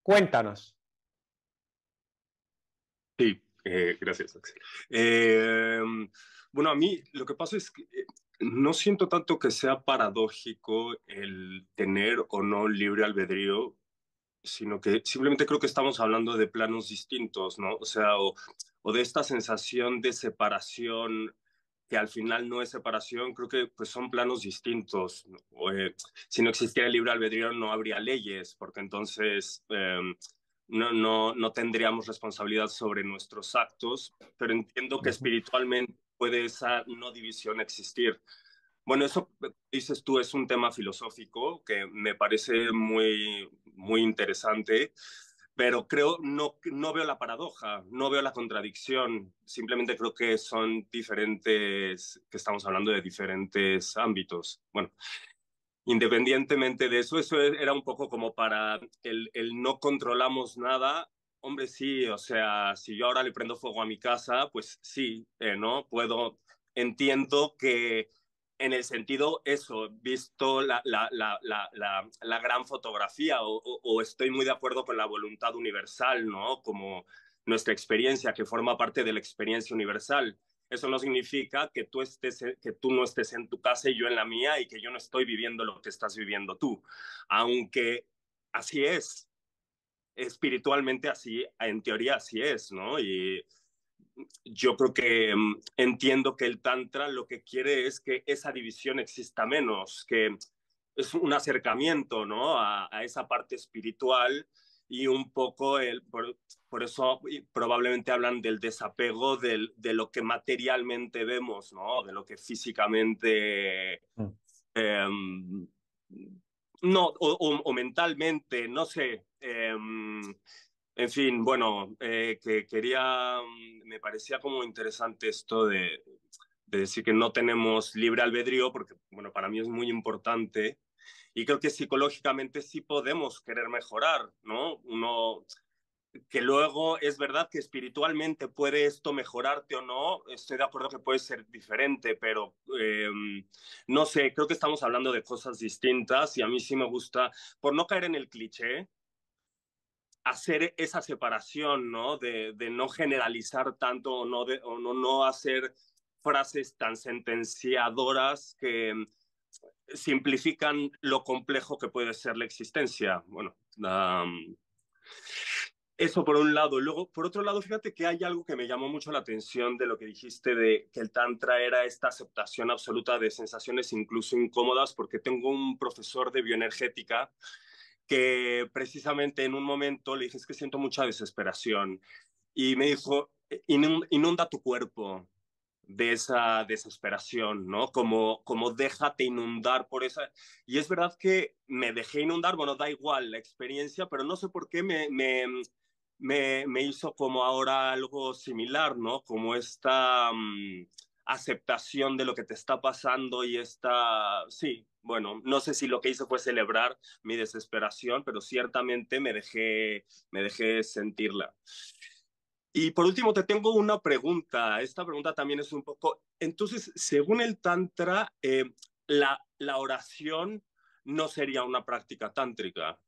S1: cuéntanos.
S4: Sí, gracias, Axel. Bueno, a mí lo que pasa es que no siento tanto que sea paradójico el tener o no libre albedrío, sino que simplemente creo que estamos hablando de planos distintos, ¿no? O sea, o de esta sensación de separación que al final no es separación, creo que pues son planos distintos. ¿No? Si no existiera el libre albedrío no habría leyes, porque entonces no tendríamos responsabilidad sobre nuestros actos, pero entiendo que espiritualmente puede esa no división existir. Bueno, eso dices tú es un tema filosófico que me parece muy interesante, pero creo no veo la paradoja, no veo la contradicción, simplemente creo que son diferentes, que estamos hablando de diferentes ámbitos. Bueno, independientemente de eso, eso era un poco como para el no controlamos nada. Hombre, sí, o sea, si yo ahora le prendo fuego a mi casa, pues sí, ¿no? Entiendo que en el sentido, eso, visto la gran fotografía, o estoy muy de acuerdo con la voluntad universal, ¿no? Como nuestra experiencia, que forma parte de la experiencia universal. Eso no significa que tú no estés en tu casa y yo en la mía y que yo no estoy viviendo lo que estás viviendo tú. Aunque así es, espiritualmente así, en teoría así es, ¿no? Y yo creo que entiendo que el Tantra lo que quiere es que esa división exista menos, que es un acercamiento, ¿no? A esa parte espiritual y un poco por eso probablemente hablan del desapego de lo que materialmente vemos, ¿no? De lo que físicamente eh, no, o mentalmente, no sé. En fin, bueno, que quería, me parecía como interesante esto de decir que no tenemos libre albedrío, porque, bueno, para mí es muy importante. Y creo que psicológicamente sí podemos querer mejorar, ¿no? Que luego es verdad que espiritualmente puede esto mejorarte o no, estoy de acuerdo que puede ser diferente, pero no sé, creo que estamos hablando de cosas distintas y a mí sí me gusta, por no caer en el cliché, hacer esa separación, ¿no? De no generalizar tanto o no hacer frases tan sentenciadoras que simplifican lo complejo que puede ser la existencia. Bueno, eso por un lado. Luego, por otro lado, fíjate que hay algo que me llamó mucho la atención de lo que dijiste de que el Tantra era esta aceptación absoluta de sensaciones incluso incómodas, porque tengo un profesor de bioenergética que precisamente en un momento le dije, es que siento mucha desesperación. Y me dijo, inunda tu cuerpo de esa desesperación, ¿no? Como déjate inundar por esa... Y es verdad que me dejé inundar, bueno, da igual la experiencia, pero no sé por qué me hizo como ahora algo similar, ¿no? Como esta aceptación de lo que te está pasando y esta, sí, bueno, no sé si lo que hice fue celebrar mi desesperación, pero ciertamente me dejé sentirla. Y por último, te tengo una pregunta. Esta pregunta también es un poco, entonces, según el Tantra, la oración no sería una práctica tántrica,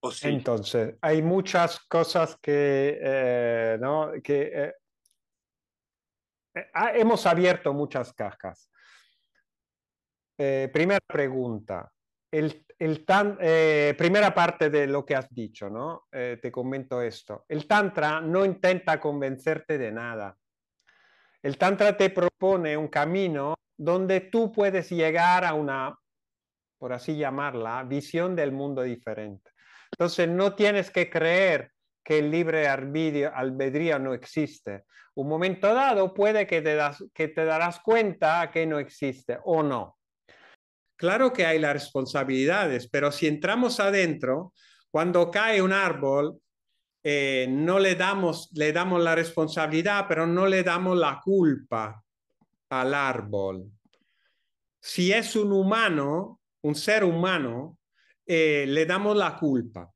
S4: ¿o sí?
S1: Entonces, hay muchas cosas ¿no? Hemos abierto muchas cajas. Primera pregunta. Primera parte de lo que has dicho, ¿no? Te comento esto. El Tantra no intenta convencerte de nada. El Tantra te propone un camino donde tú puedes llegar a una, por así llamarla, visión del mundo diferente. Entonces, no tienes que creer que el libre albedrío no existe. Un momento dado puede que te darás cuenta que no existe o no. Claro que hay las responsabilidades, pero si entramos adentro, cuando cae un árbol, no le damos la responsabilidad, pero no le damos la culpa al árbol. Si es un humano, un ser humano, le damos la culpa.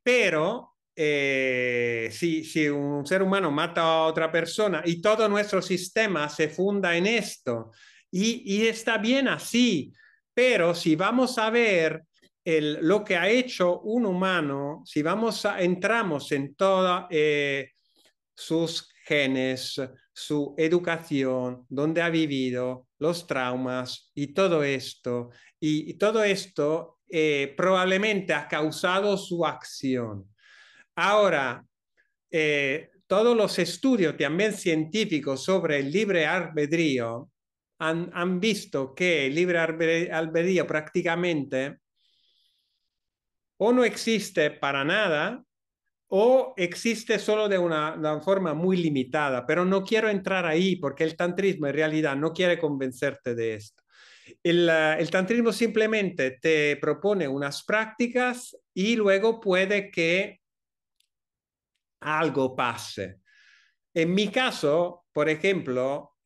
S1: Pero si un ser humano mata a otra persona y todo nuestro sistema se funda en esto, y está bien así, pero si vamos a ver lo que ha hecho un humano, si entramos en toda sus genes, su educación, dónde ha vivido, los traumas y todo esto probablemente ha causado su acción. Ahora, todos los estudios también científicos sobre el libre albedrío han visto que el libre albedrío prácticamente o no existe para nada o existe solo de una forma muy limitada, pero no quiero entrar ahí porque el tantrismo en realidad no quiere convencerte de esto. El tantrismo simplemente te propone unas prácticas y luego puede que algo pase. En mi caso, por ejemplo,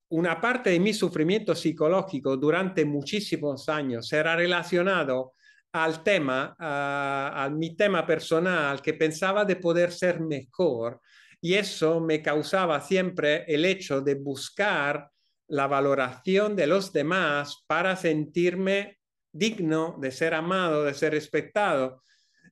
S1: una parte de mi sufrimiento psicológico durante muchísimos años era relacionado al tema, a mi tema personal, que pensaba de poder ser mejor, y eso me causaba siempre el hecho de buscar la valoración de los demás para sentirme digno de ser amado, de ser respetado.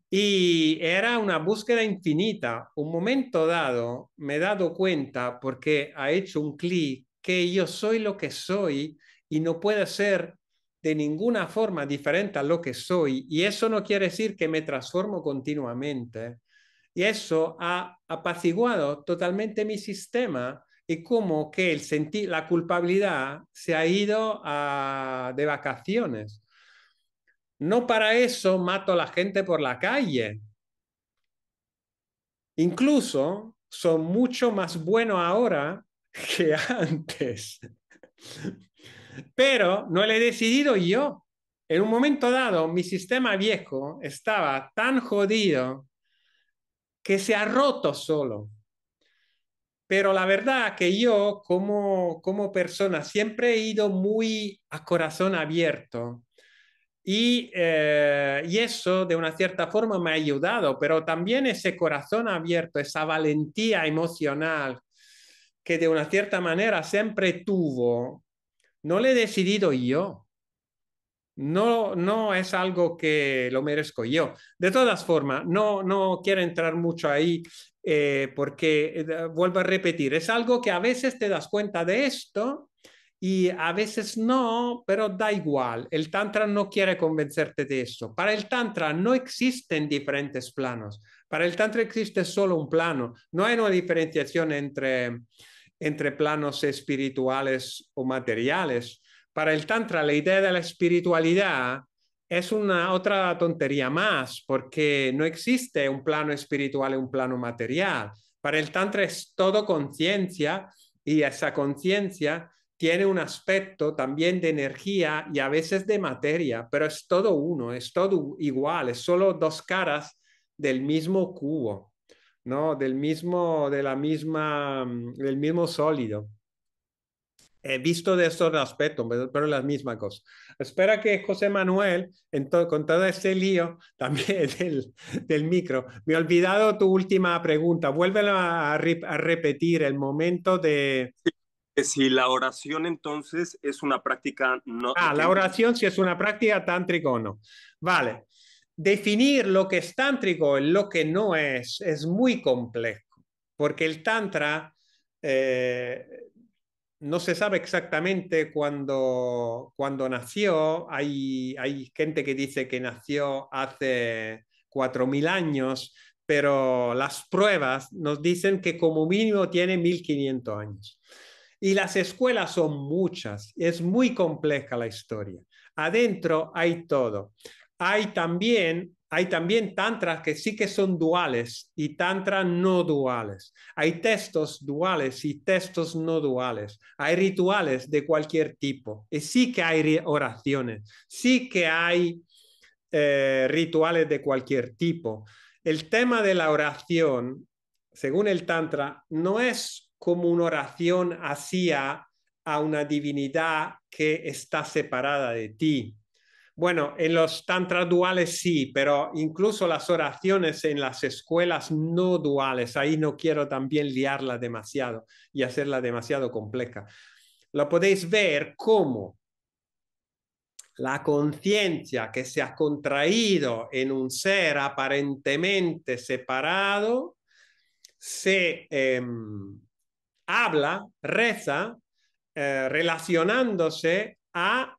S1: Y era una búsqueda infinita. Un momento dado me he dado cuenta, porque ha hecho un clic, que yo soy lo que soy y no puedo ser de ninguna forma diferente a lo que soy. Y eso no quiere decir que me transformo continuamente. Y eso ha apaciguado totalmente mi sistema, y como que la culpabilidad se ha ido de vacaciones. No para eso mato a la gente por la calle. Incluso son mucho más buenos ahora que antes. Pero no lo he decidido yo. En un momento dado, mi sistema viejo estaba tan jodido que se ha roto solo. Pero la verdad que yo, como persona, siempre he ido muy a corazón abierto. Y eso de una cierta forma me ha ayudado, pero también ese corazón abierto, esa valentía emocional que de una cierta manera siempre tuvo, no lo he decidido yo. No es algo que lo merezco yo. De todas formas, no quiero entrar mucho ahí, porque vuelvo a repetir, es algo que a veces te das cuenta de esto y a veces no, pero da igual. El Tantra no quiere convencerte de eso. Para el Tantra no existen diferentes planos. Para el Tantra existe solo un plano. No hay una diferenciación entre planos espirituales o materiales. Para el Tantra, la idea de la espiritualidad es una otra tontería más, porque no existe un plano espiritual y un plano material. Para el Tantra es todo conciencia, y esa conciencia tiene un aspecto también de energía y a veces de materia, pero es todo uno, es todo igual, es solo dos caras del mismo cubo, ¿no? Del mismo sólido. He visto de estos aspectos, pero la misma cosa. Espera que José Manuel, con todo este lío también del micro, me he olvidado tu última pregunta. Vuélvelo a repetir el momento de...
S4: Si la oración entonces es una práctica no...
S1: la oración si es una práctica tántrica o no. Vale. Definir lo que es tántrico y lo que no es muy complejo, porque el tantra no se sabe exactamente cuándo nació. Hay gente que dice que nació hace 4.000 años, pero las pruebas nos dicen que como mínimo tiene 1.500 años. Y las escuelas son muchas, es muy compleja la historia. Adentro hay todo. Hay también hay también tantras que sí que son duales y tantras no duales. Hay textos duales y textos no duales. Hay rituales de cualquier tipo. Y sí que hay oraciones. Sí que hay rituales de cualquier tipo. El tema de la oración, según el Tantra, no es como una oración hacia a una divinidad que está separada de ti. Bueno, en los tantras duales sí, pero incluso las oraciones en las escuelas no duales, ahí no quiero también liarla demasiado y hacerla demasiado compleja. Lo podéis ver como la conciencia que se ha contraído en un ser aparentemente separado se habla, reza, relacionándose a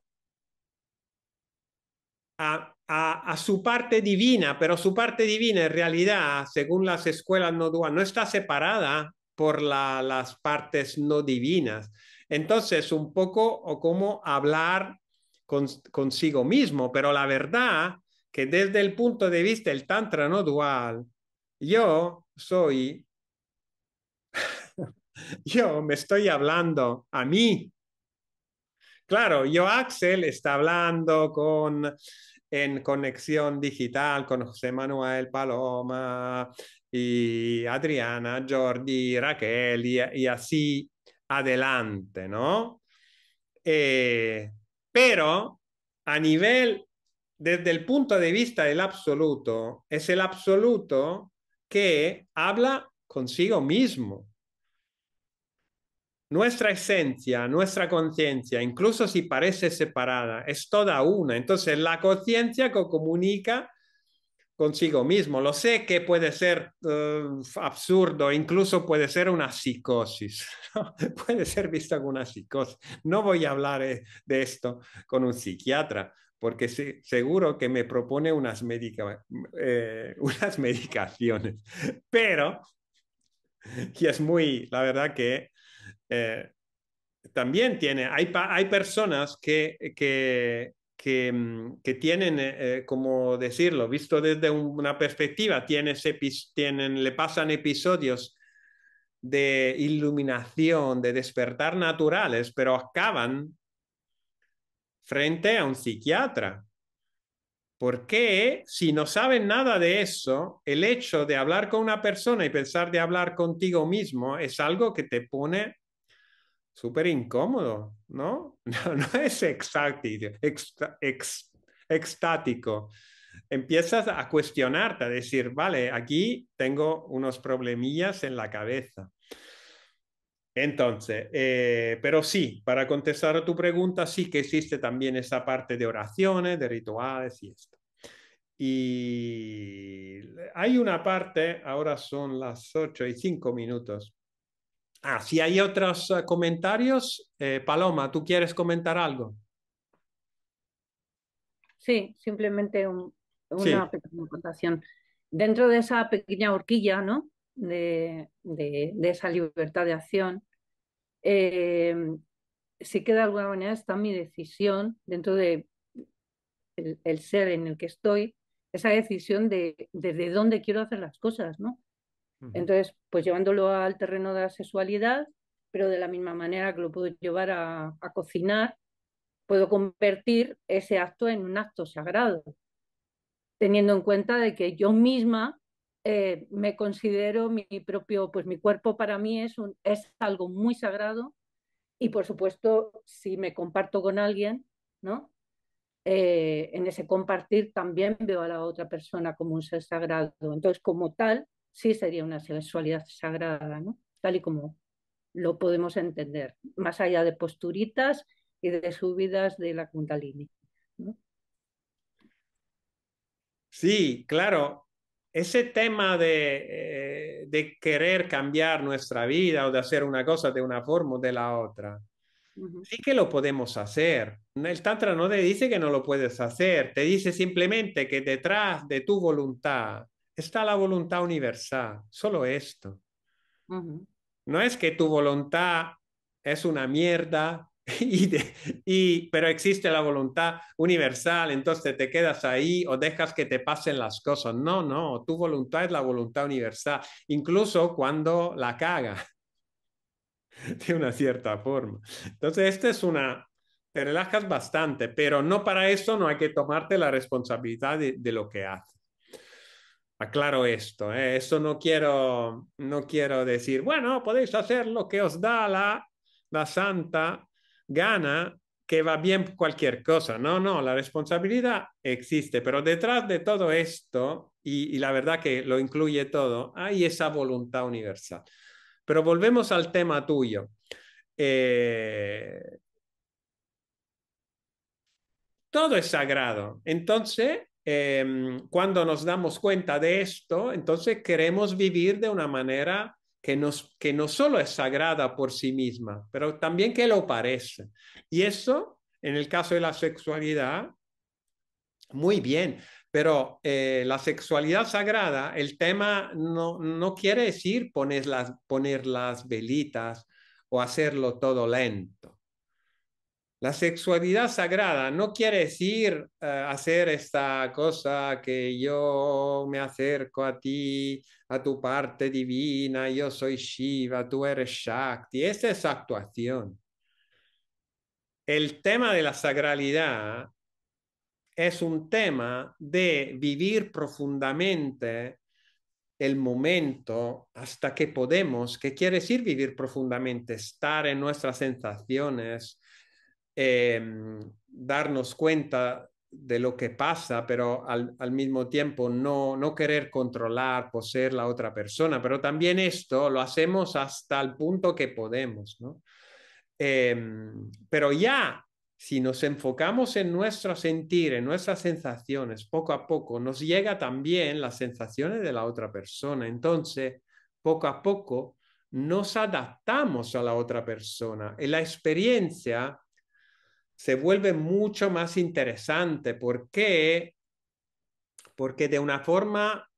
S1: su parte divina, pero su parte divina en realidad, según las escuelas no duales, no está separada por las partes no divinas. Entonces, un poco o como hablar consigo mismo, pero la verdad que desde el punto de vista del Tantra no dual, yo soy, yo me estoy hablando a mí. Claro, yo Axel está hablando en conexión digital con José Manuel, Paloma y Adriana, Jordi, Raquel y así adelante, ¿no? Pero a nivel, desde el punto de vista del absoluto, es el absoluto que habla consigo mismo. Nuestra esencia, nuestra conciencia, incluso si parece separada, es toda una. Entonces, la conciencia que comunica consigo mismo. Lo sé que puede ser absurdo, incluso puede ser una psicosis, ¿no? Puede ser vista como una psicosis. No voy a hablar de esto con un psiquiatra, porque seguro que me propone unas medicaciones. Pero, y es muy, la verdad que eh, también hay personas que tienen, como decirlo, visto desde una perspectiva, le pasan episodios de iluminación, de despertar naturales, pero acaban frente a un psiquiatra. Porque si no saben nada de eso, el hecho de hablar con una persona y pensar de hablar contigo mismo es algo que te pone súper incómodo, ¿no? No es extático. Empiezas a cuestionarte, a decir, vale, aquí tengo unos problemillas en la cabeza. Entonces, pero sí, para contestar a tu pregunta, sí que existe también esa parte de oraciones, de rituales y esto. Y hay una parte, ahora son las 8:05. Si hay otros comentarios, Paloma, ¿tú quieres comentar algo?
S5: Sí, simplemente
S1: Sí.
S5: una pequeña acotación. Dentro de esa pequeña horquilla, ¿no? De esa libertad de acción, eh, sí que de alguna manera está mi decisión dentro de el ser en el que estoy, esa decisión de desde dónde quiero hacer las cosas, ¿no? Entonces, pues llevándolo al terreno de la sexualidad, pero de la misma manera que lo puedo llevar a cocinar, puedo convertir ese acto en un acto sagrado, teniendo en cuenta de que yo misma me considero mi propio, pues mi cuerpo para mí es algo muy sagrado y por supuesto si me comparto con alguien, ¿no? En ese compartir también veo a la otra persona como un ser sagrado. Entonces, como tal, sí sería una sexualidad sagrada, ¿no? Tal y como lo podemos entender, más allá de posturitas y de subidas de la Kundalini, ¿no?
S1: Sí, claro. Ese tema de querer cambiar nuestra vida o de hacer una cosa de una forma o de la otra, sí que lo podemos hacer. El Tantra no te dice que no lo puedes hacer, te dice simplemente que detrás de tu voluntad está la voluntad universal, solo esto. No es que tu voluntad es una mierda pero existe la voluntad universal, entonces te quedas ahí o dejas que te pasen las cosas. No, no, tu voluntad es la voluntad universal, incluso cuando la caga, de una cierta forma. Entonces, te relajas bastante, pero no para eso no hay que tomarte la responsabilidad de lo que haces. Aclaro esto, ¿eh? Eso no quiero decir, bueno, podéis hacer lo que os da la santa gana, que va bien cualquier cosa. No, no, la responsabilidad existe, pero detrás de todo esto, y la verdad que lo incluye todo, hay esa voluntad universal. Pero volvemos al tema tuyo. Todo es sagrado. Entonces, cuando nos damos cuenta de esto, entonces queremos vivir de una manera que no solo es sagrada por sí misma, pero también que lo parece. Y eso, en el caso de la sexualidad, muy bien. Pero la sexualidad sagrada, el tema no quiere decir poner las velitas o hacerlo todo lento. La sexualidad sagrada no quiere decir hacer esta cosa que yo me acerco a ti, a tu parte divina, yo soy Shiva, tú eres Shakti. Esa es actuación. El tema de la sagralidad es un tema de vivir profundamente el momento hasta que podemos. ¿Qué quiere decir vivir profundamente? Estar en nuestras sensaciones, darnos cuenta de lo que pasa, pero al mismo tiempo no querer controlar, poseer la otra persona. Pero también esto lo hacemos hasta el punto que podemos, ¿no? Pero ya, si nos enfocamos en nuestro sentir, en nuestras sensaciones, poco a poco nos llega también las sensaciones de la otra persona. Entonces, poco a poco nos adaptamos a la otra persona y la experiencia se vuelve mucho más interesante. ¿Por qué? Porque de una forma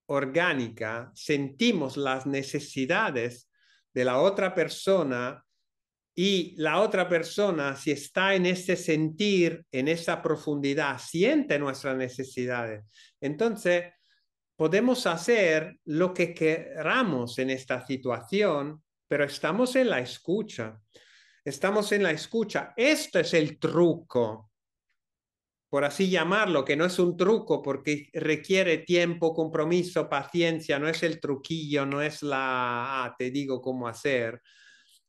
S1: orgánica sentimos las necesidades de la otra persona y la otra persona, si está en ese sentir, en esa profundidad, siente nuestras necesidades. Entonces, podemos hacer lo que queramos en esta situación, pero estamos en la escucha. Estamos en la escucha. Esto es el truco, por así llamarlo, que no es un truco porque requiere tiempo, compromiso, paciencia, no es el truquillo, no es te digo cómo hacer,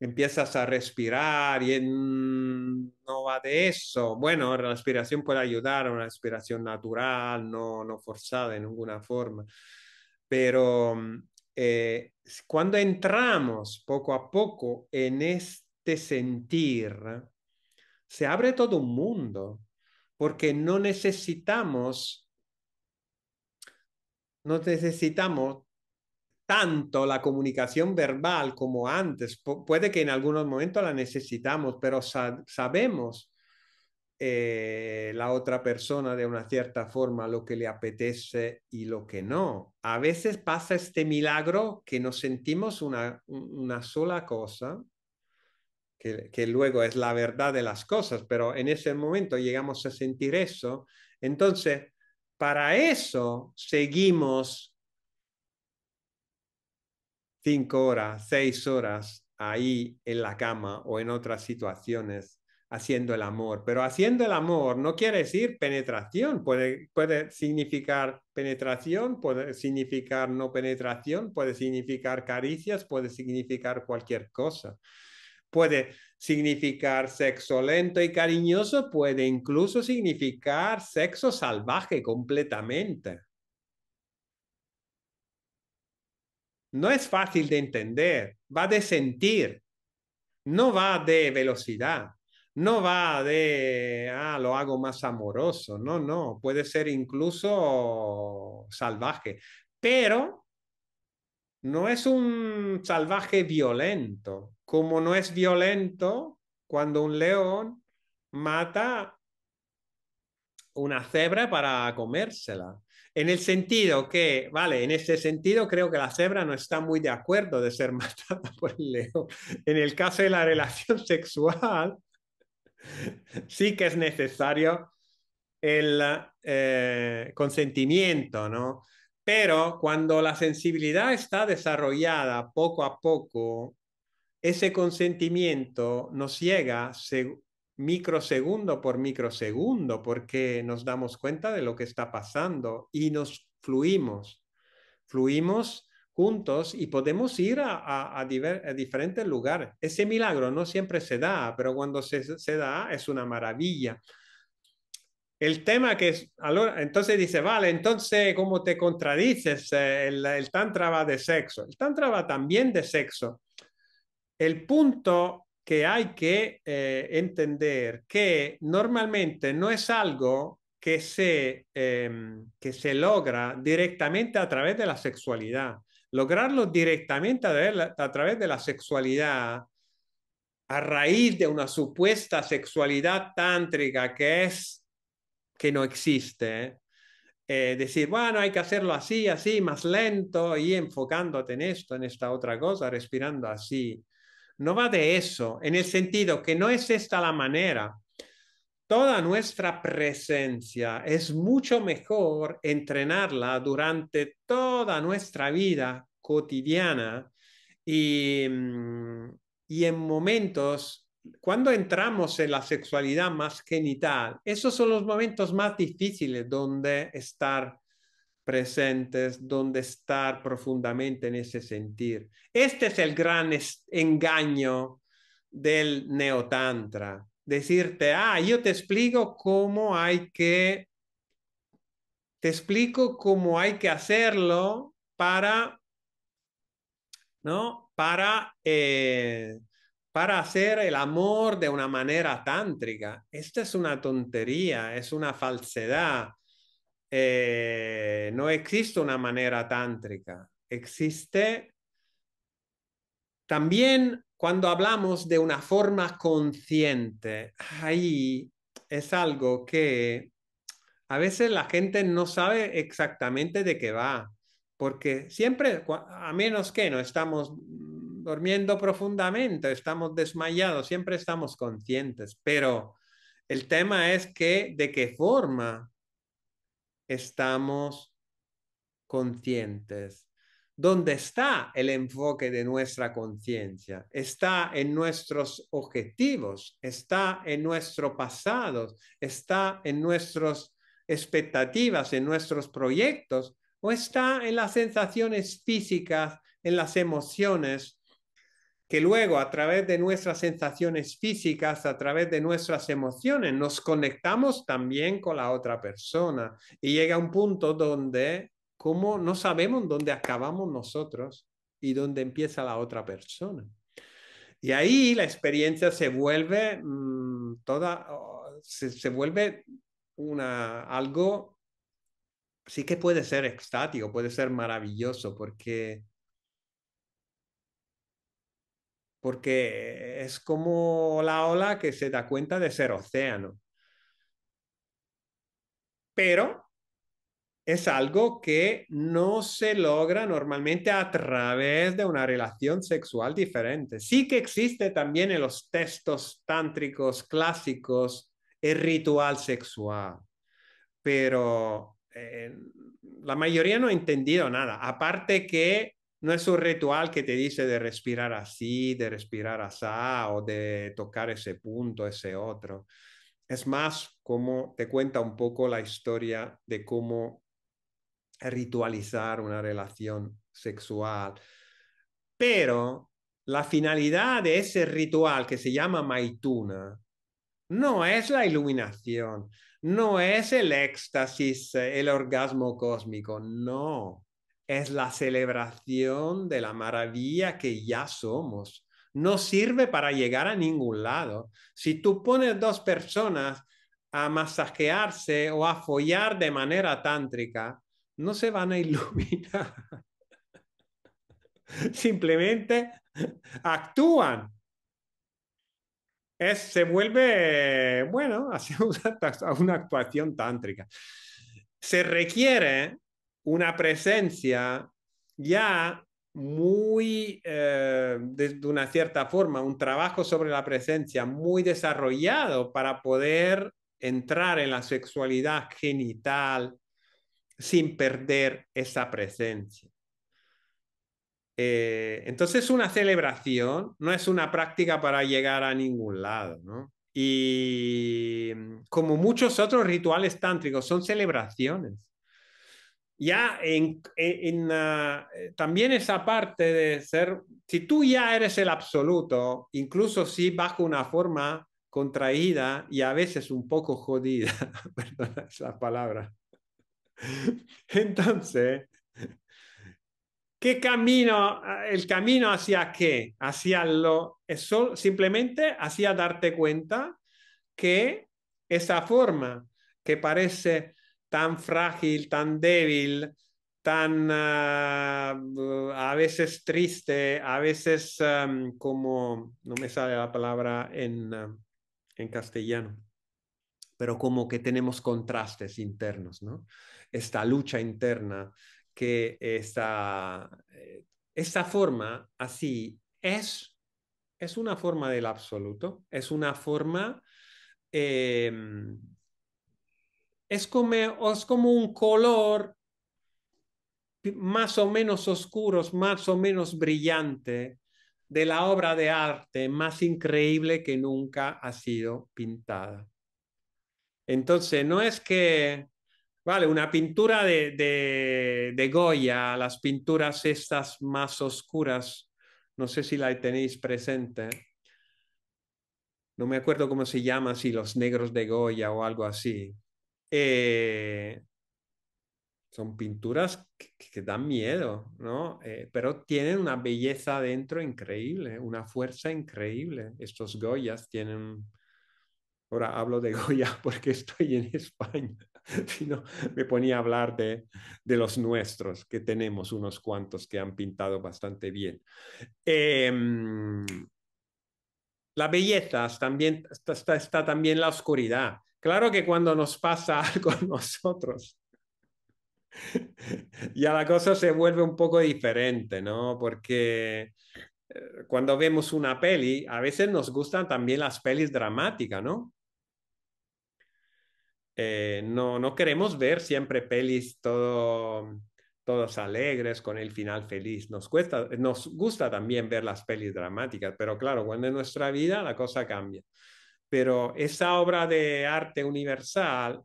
S1: empiezas a respirar y no va de eso. Bueno, la respiración puede ayudar a una respiración natural, no forzada de ninguna forma, pero cuando entramos poco a poco en este sentir, se abre todo un mundo, porque no necesitamos tanto la comunicación verbal como antes. Puede que en algunos momentos la necesitamos, pero sabemos la otra persona de una cierta forma lo que le apetece y lo que no. A veces pasa este milagro que nos sentimos una sola cosa, que luego es la verdad de las cosas, pero en ese momento llegamos a sentir eso. Entonces, para eso seguimos 5 horas, 6 horas ahí en la cama o en otras situaciones haciendo el amor. Pero haciendo el amor no quiere decir penetración, puede significar penetración, puede significar no penetración, puede significar caricias, puede significar cualquier cosa. Puede significar sexo lento y cariñoso, puede incluso significar sexo salvaje completamente. No es fácil de entender, va de sentir, no va de velocidad, no va de, lo hago más amoroso, no, puede ser incluso salvaje, pero no es un salvaje violento, como no es violento cuando un león mata una cebra para comérsela. En el sentido que, vale, en ese sentido creo que la cebra no está muy de acuerdo de ser matada por el león. En el caso de la relación sexual, sí que es necesario el consentimiento, ¿no? Pero cuando la sensibilidad está desarrollada poco a poco, ese consentimiento nos llega microsegundo por microsegundo porque nos damos cuenta de lo que está pasando y nos fluimos juntos y podemos ir a diferentes lugares. Ese milagro no siempre se da, pero cuando se da es una maravilla. El tema que es, entonces dice, vale, entonces, ¿cómo te contradices? El tantra va de sexo. El tantra va también de sexo. El punto que hay que entender que normalmente no es algo que se logra directamente a través de la sexualidad. Lograrlo directamente a través de la sexualidad a raíz de una supuesta sexualidad tántrica que no existe, decir, bueno, hay que hacerlo así, así, más lento y enfocándote en esto, en esta otra cosa, respirando así. No va de eso, en el sentido que no es esta la manera. Toda nuestra presencia es mucho mejor entrenarla durante toda nuestra vida cotidiana y, y en momentos, cuando entramos en la sexualidad más genital, esos son los momentos más difíciles donde estar presentes, donde estar profundamente en ese sentir. Este es el gran engaño del neotantra. Decirte, yo te explico cómo hay que hacerlo para, ¿no? Para hacer el amor de una manera tántrica. Esta es una tontería, es una falsedad. No existe una manera tántrica. Existe también cuando hablamos de una forma consciente. Ahí es algo que a veces la gente no sabe exactamente de qué va, porque siempre, a menos que no estamos durmiendo profundamente, estamos desmayados, siempre estamos conscientes, pero el tema es que de qué forma estamos conscientes. ¿Dónde está el enfoque de nuestra conciencia? Está en nuestros objetivos, está en nuestro pasado, está en nuestras expectativas, en nuestros proyectos, o está en las sensaciones físicas, en las emociones, que luego a través de nuestras sensaciones físicas, a través de nuestras emociones, nos conectamos también con la otra persona y llega un punto donde como no sabemos dónde acabamos nosotros y dónde empieza la otra persona. Y ahí la experiencia se vuelve se vuelve algo, sí que puede ser extático, puede ser maravilloso, porque es como la ola que se da cuenta de ser océano. Pero es algo que no se logra normalmente a través de una relación sexual diferente. Sí que existe también en los textos tántricos clásicos el ritual sexual, pero la mayoría no ha entendido nada. Aparte que no es un ritual que te dice de respirar así, de respirar así, o de tocar ese punto, ese otro. Es más como te cuenta un poco la historia de cómo ritualizar una relación sexual. Pero la finalidad de ese ritual que se llama Maituna no es la iluminación, no es el éxtasis, el orgasmo cósmico, no. Es la celebración de la maravilla que ya somos. No sirve para llegar a ningún lado. Si tú pones dos personas a masajearse o a follar de manera tántrica, no se van a iluminar. Simplemente actúan. Se vuelve, bueno, hacemos una actuación tántrica. Se requiere una presencia ya muy, de una cierta forma, un trabajo sobre la presencia muy desarrollado para poder entrar en la sexualidad genital sin perder esa presencia. Entonces, una celebración no es una práctica para llegar a ningún lado, ¿no? Y como muchos otros rituales tántricos, son celebraciones. Ya también esa parte de ser, si tú ya eres el absoluto, incluso si bajo una forma contraída y a veces un poco jodida, perdona esa palabra. Entonces, ¿qué camino? ¿El camino hacia qué? Hacia lo, eso simplemente hacia darte cuenta que esa forma que parece tan frágil, tan débil, tan a veces triste, a veces como, no me sale la palabra en castellano, pero como que tenemos contrastes internos, ¿no? Esta lucha interna que esta forma así es una forma del absoluto, es una forma, eh, es como un color más o menos oscuro, más o menos brillante de la obra de arte más increíble que nunca ha sido pintada. Entonces, no es que, vale, una pintura de Goya, las pinturas estas más oscuras, no sé si la tenéis presente, no me acuerdo cómo se llama, si los negros de Goya o algo así. Eh, Son pinturas que dan miedo, ¿no? Pero tienen una belleza dentro increíble, una fuerza increíble. Estos Goyas tienen... Ahora hablo de Goya porque estoy en España. Si no, me ponía a hablar de los nuestros, que tenemos unos cuantos que han pintado bastante bien. Eh, la belleza también está también la oscuridad. Claro que cuando nos pasa algo a nosotros, ya la cosa se vuelve un poco diferente, ¿no? Porque cuando vemos una peli, a veces nos gustan también las pelis dramáticas, ¿no? No queremos ver siempre pelis todos alegres con el final feliz. Nos gusta también ver las pelis dramáticas, pero claro, cuando en nuestra vida la cosa cambia. Pero esa obra de arte universal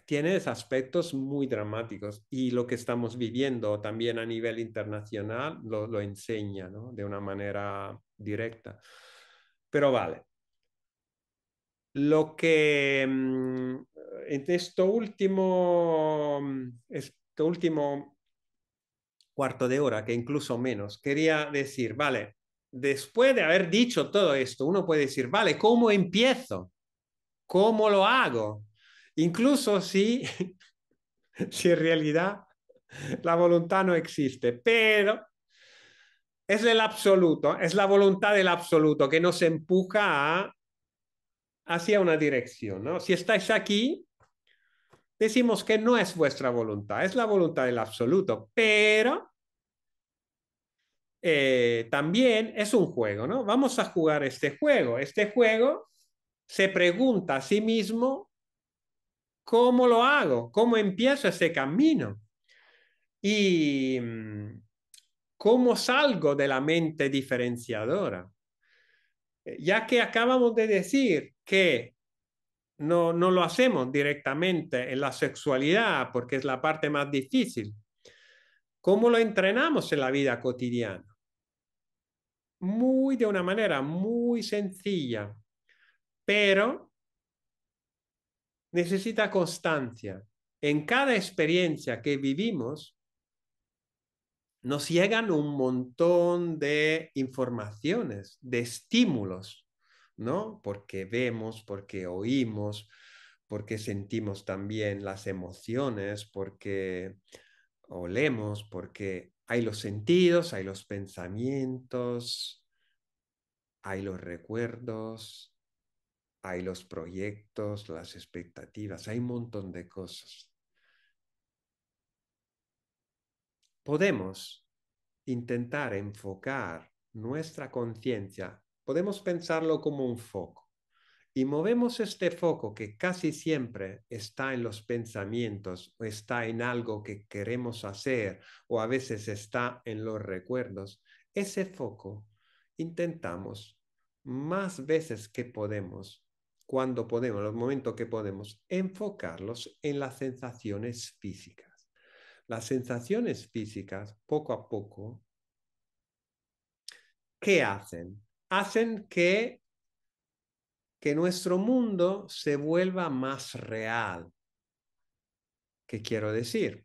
S1: tiene aspectos muy dramáticos y lo que estamos viviendo también a nivel internacional lo enseña, ¿no? De una manera directa. Pero vale. Lo que en esto último cuarto de hora, que incluso menos, quería decir, vale, después de haber dicho todo esto, uno puede decir, vale, ¿cómo empiezo? ¿Cómo lo hago? Incluso si, si en realidad la voluntad no existe, pero es el absoluto, es la voluntad del absoluto que nos empuja hacia una dirección, ¿no? Si estáis aquí, decimos que no es vuestra voluntad, es la voluntad del absoluto, pero también es un juego, ¿no? Vamos a jugar este juego. Este juego se pregunta a sí mismo, ¿cómo lo hago? ¿Cómo empiezo ese camino? Y ¿cómo salgo de la mente diferenciadora? Ya que acabamos de decir que no lo hacemos directamente en la sexualidad porque es la parte más difícil, ¿cómo lo entrenamos en la vida cotidiana? De una manera muy sencilla, pero necesita constancia. En cada experiencia que vivimos, nos llegan un montón de informaciones, de estímulos, ¿no? Porque vemos, porque oímos, porque sentimos también las emociones, porque olemos, porque hay los sentidos, hay los pensamientos, hay los recuerdos, hay los proyectos, las expectativas, hay un montón de cosas. podemos intentar enfocar nuestra conciencia, podemos pensarlo como un foco. Y movemos este foco que casi siempre está en los pensamientos o está en algo que queremos hacer o a veces está en los recuerdos. Ese foco intentamos más veces que podemos, cuando podemos, los momentos que podemos, enfocarlos en las sensaciones físicas. Las sensaciones físicas, poco a poco, ¿qué hacen? Hacen que nuestro mundo se vuelva más real. ¿Qué quiero decir?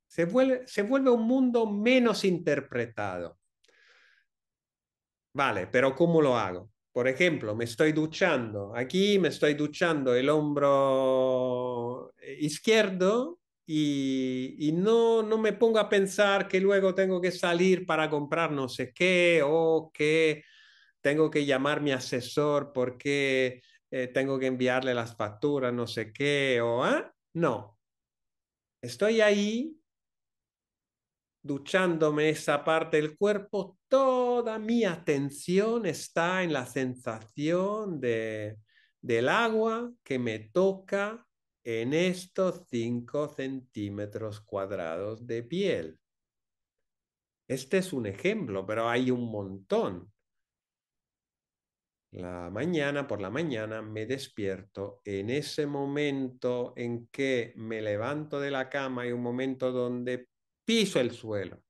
S1: Se vuelve un mundo menos interpretado. Vale, pero ¿cómo lo hago? Por ejemplo, me estoy duchando. Aquí me estoy duchando el hombro izquierdo y no me pongo a pensar que luego tengo que salir para comprar no sé qué o que tengo que llamar a mi asesor porque tengo que enviarle las facturas, no sé qué, o no. Estoy ahí duchándome esa parte del cuerpo, toda mi atención está en la sensación del agua que me toca en estos 5 centímetros cuadrados de piel. Este es un ejemplo, pero hay un montón. Por la mañana me despierto, en ese momento en que me levanto de la cama hay un momento donde piso el suelo.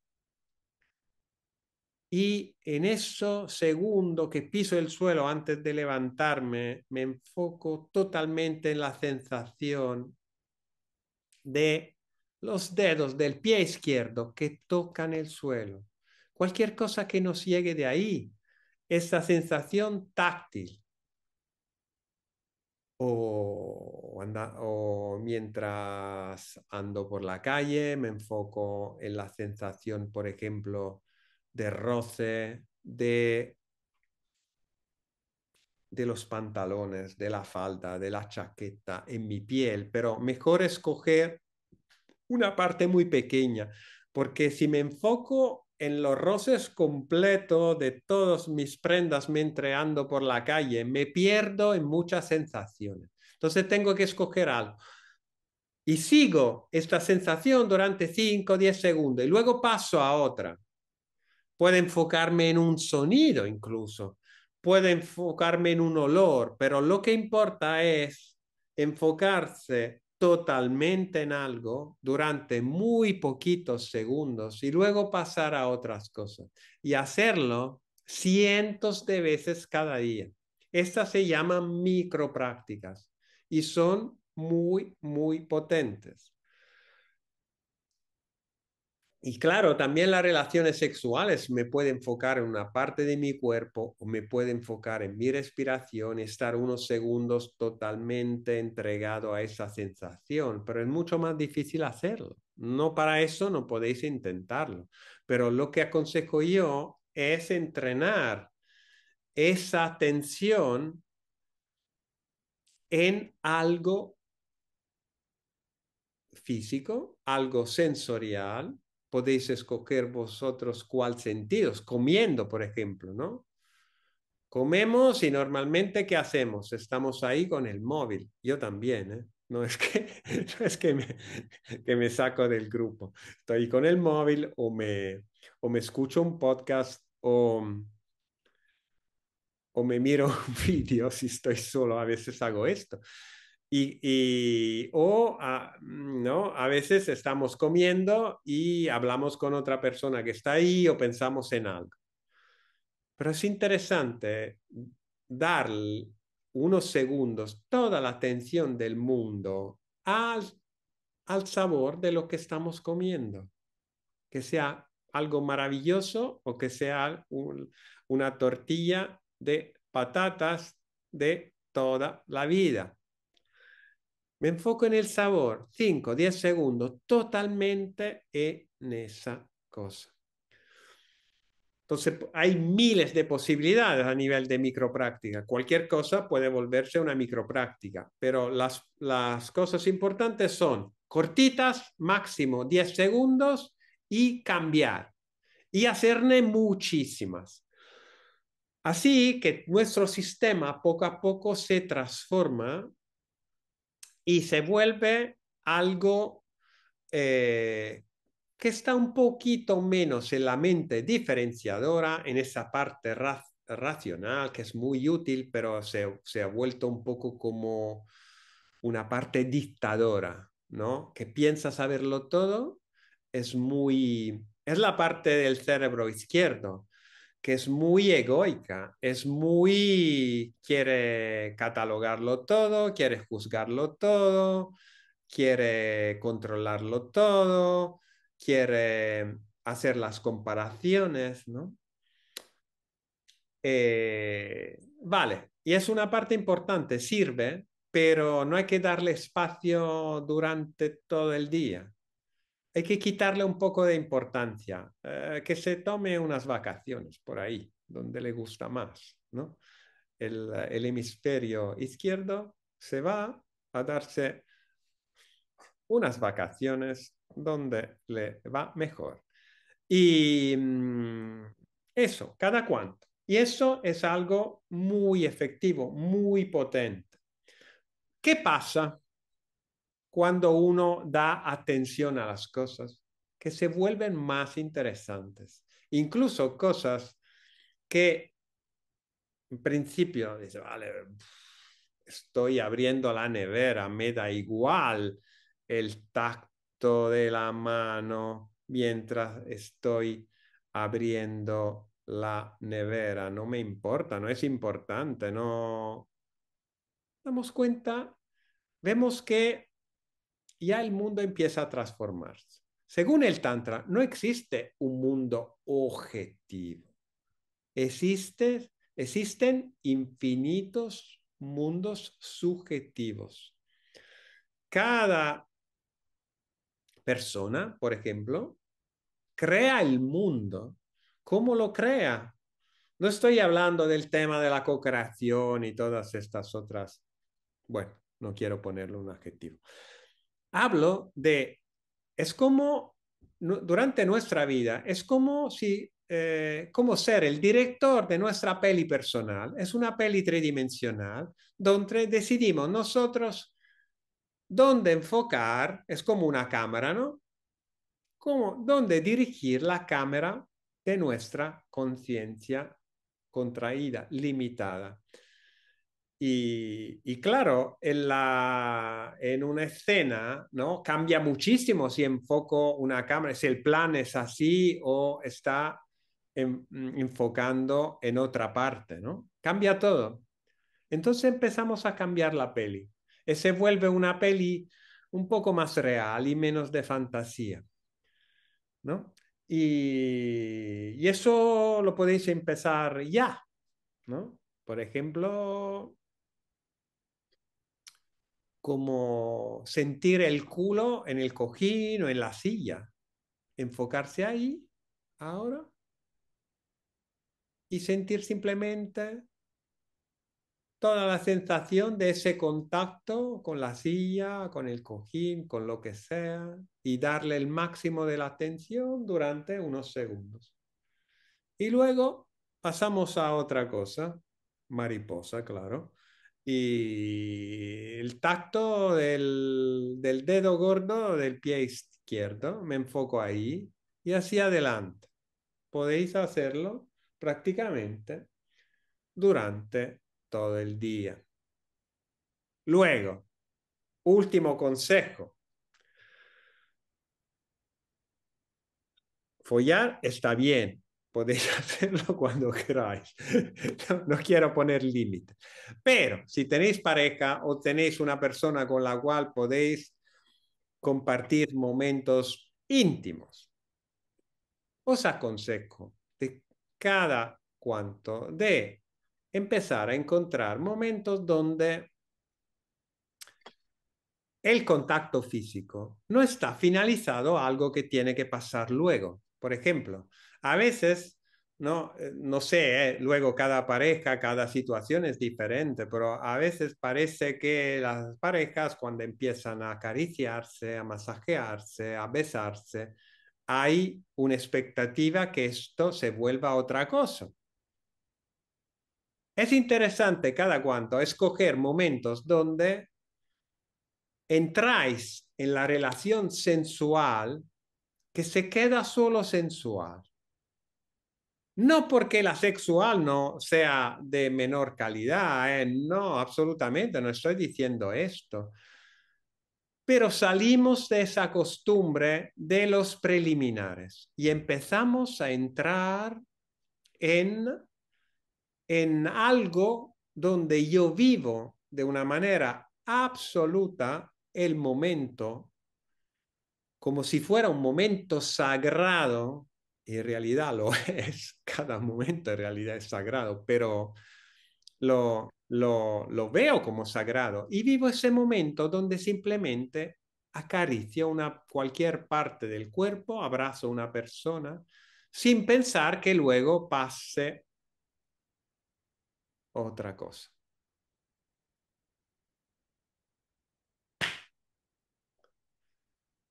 S1: Y en eso segundo que piso el suelo antes de levantarme, me enfoco totalmente en la sensación de los dedos del pie izquierdo que tocan el suelo. Cualquier cosa que nos llegue de ahí, esa sensación táctil. O mientras ando por la calle, me enfoco en la sensación, por ejemplo, de roce, de los pantalones, de la falda, de la chaqueta en mi piel, pero mejor escoger una parte muy pequeña, porque si me enfoco en los roces completos de todas mis prendas mientras ando por la calle, me pierdo en muchas sensaciones. Entonces tengo que escoger algo. Y sigo esta sensación durante 5 o 10 segundos y luego paso a otra. Puedo enfocarme en un sonido incluso. Puedo enfocarme en un olor, pero lo que importa es enfocarse totalmente en algo durante muy poquitos segundos y luego pasar a otras cosas y hacerlo cientos de veces cada día. Estas se llaman microprácticas y son muy, muy potentes. Y claro, también las relaciones sexuales me puede enfocar en una parte de mi cuerpo o me puede enfocar en mi respiración y estar unos segundos totalmente entregado a esa sensación, pero es mucho más difícil hacerlo. No para eso no podéis intentarlo, pero lo que aconsejo yo es entrenar esa atención en algo físico, algo sensorial. Podéis escoger vosotros cuál sentidos, comiendo, por ejemplo, ¿no? Comemos y normalmente, ¿qué hacemos? Estamos ahí con el móvil. Yo también, ¿eh? No es no es que me saco del grupo. Estoy con el móvil o me escucho un podcast o me miro un vídeo si estoy solo. A veces hago esto. ¿No? A veces estamos comiendo y hablamos con otra persona que está ahí o pensamos en algo. Pero es interesante dar unos segundos toda la atención del mundo al sabor de lo que estamos comiendo. Que sea algo maravilloso o que sea una tortilla de patatas de toda la vida. Me enfoco en el sabor, 5, 10 segundos, totalmente en esa cosa. Entonces, hay miles de posibilidades a nivel de micropráctica. Cualquier cosa puede volverse una micropráctica, pero las cosas importantes son cortitas, máximo 10 segundos, y cambiar y hacerle muchísimas. Así que nuestro sistema poco a poco se transforma y se vuelve algo que está un poquito menos en la mente diferenciadora, en esa parte racional, que es muy útil, pero se ha vuelto un poco como una parte dictadora, ¿no? Que piensa saberlo todo, es la parte del cerebro izquierdo, que es muy egoica, quiere catalogarlo todo, quiere juzgarlo todo, quiere controlarlo todo, quiere hacer las comparaciones, ¿no? Vale, y es una parte importante, sirve, pero no hay que darle espacio durante todo el día. Hay que quitarle un poco de importancia, que se tome unas vacaciones por ahí, donde le gusta más, ¿no? El hemisferio izquierdo se va a darse unas vacaciones donde le va mejor. Y eso, cada cuánto. Y eso es algo muy efectivo, muy potente. ¿Qué pasa cuando uno da atención a las cosas? Que se vuelven más interesantes. Incluso cosas que en principio dice, vale, estoy abriendo la nevera, me da igual el tacto de la mano mientras estoy abriendo la nevera, no me importa, no es importante, no damos cuenta, vemos que ya el mundo empieza a transformarse. Según el Tantra, no existe un mundo objetivo. Existen infinitos mundos subjetivos. Cada persona, por ejemplo, crea el mundo. ¿Cómo lo crea? No estoy hablando del tema de la co-creación y todas estas otras. Bueno, no quiero ponerle un adjetivo. Hablo de, es como durante nuestra vida, es como si, como ser el director de nuestra peli personal. Es una peli tridimensional donde decidimos nosotros dónde enfocar, es como una cámara, ¿no? Como dónde dirigir la cámara de nuestra conciencia contraída, limitada. Y claro, en una escena, ¿no? Cambia muchísimo si enfoco una cámara, si el plan es así o está enfocando en otra parte, ¿no? Cambia todo. Entonces empezamos a cambiar la peli. Y se vuelve una peli un poco más real y menos de fantasía, ¿no? Y eso lo podéis empezar ya, ¿no? Por ejemplo, como sentir el culo en el cojín o en la silla. Enfocarse ahí, ahora, y sentir simplemente toda la sensación de ese contacto con la silla, con el cojín, con lo que sea, y darle el máximo de la atención durante unos segundos. Y luego pasamos a otra cosa, mariposa, claro. Y el tacto del dedo gordo del pie izquierdo, me enfoco ahí y hacia adelante. Podéis hacerlo prácticamente durante todo el día. Luego, último consejo. Follar está bien, podéis hacerlo cuando queráis. No quiero poner límite. Pero si tenéis pareja o tenéis una persona con la cual podéis compartir momentos íntimos, os aconsejo de cada cuanto de empezar a encontrar momentos donde el contacto físico no está finalizado a algo que tiene que pasar luego. Por ejemplo, a veces, no sé, luego cada pareja, cada situación es diferente, pero a veces parece que las parejas cuando empiezan a acariciarse, a masajearse, a besarse, hay una expectativa que esto se vuelva otra cosa. Es interesante cada cuanto escoger momentos donde entráis en la relación sensual que se queda solo sensual. No porque la sexual no sea de menor calidad, no, absolutamente, no estoy diciendo esto. Pero salimos de esa costumbre de los preliminares y empezamos a entrar en, en algo donde yo vivo de una manera absoluta el momento, como si fuera un momento sagrado, y en realidad lo es, cada momento en realidad es sagrado, pero lo veo como sagrado y vivo ese momento donde simplemente acaricio cualquier parte del cuerpo, abrazo a una persona, sin pensar que luego pase otra cosa.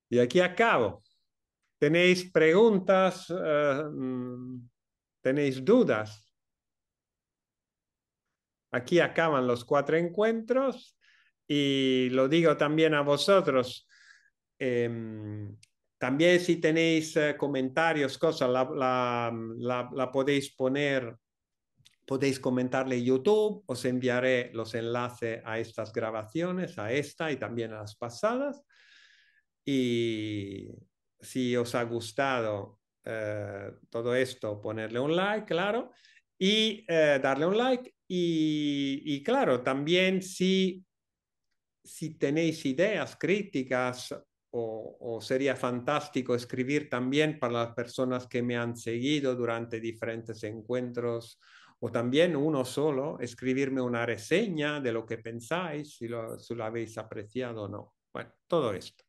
S1: Y aquí acabo. ¿Tenéis preguntas? ¿Tenéis dudas? Aquí acaban los 4 encuentros y lo digo también a vosotros. También si tenéis comentarios, cosas, la podéis poner, podéis comentarle en YouTube, os enviaré los enlaces a estas grabaciones, a esta y también a las pasadas. Y si os ha gustado todo esto, ponerle un like, claro, y darle un like. Y claro, también si tenéis ideas, críticas, o sería fantástico escribir también para las personas que me han seguido durante diferentes encuentros, o también uno solo, escribirme una reseña de lo que pensáis, si lo habéis apreciado o no. Bueno, todo esto.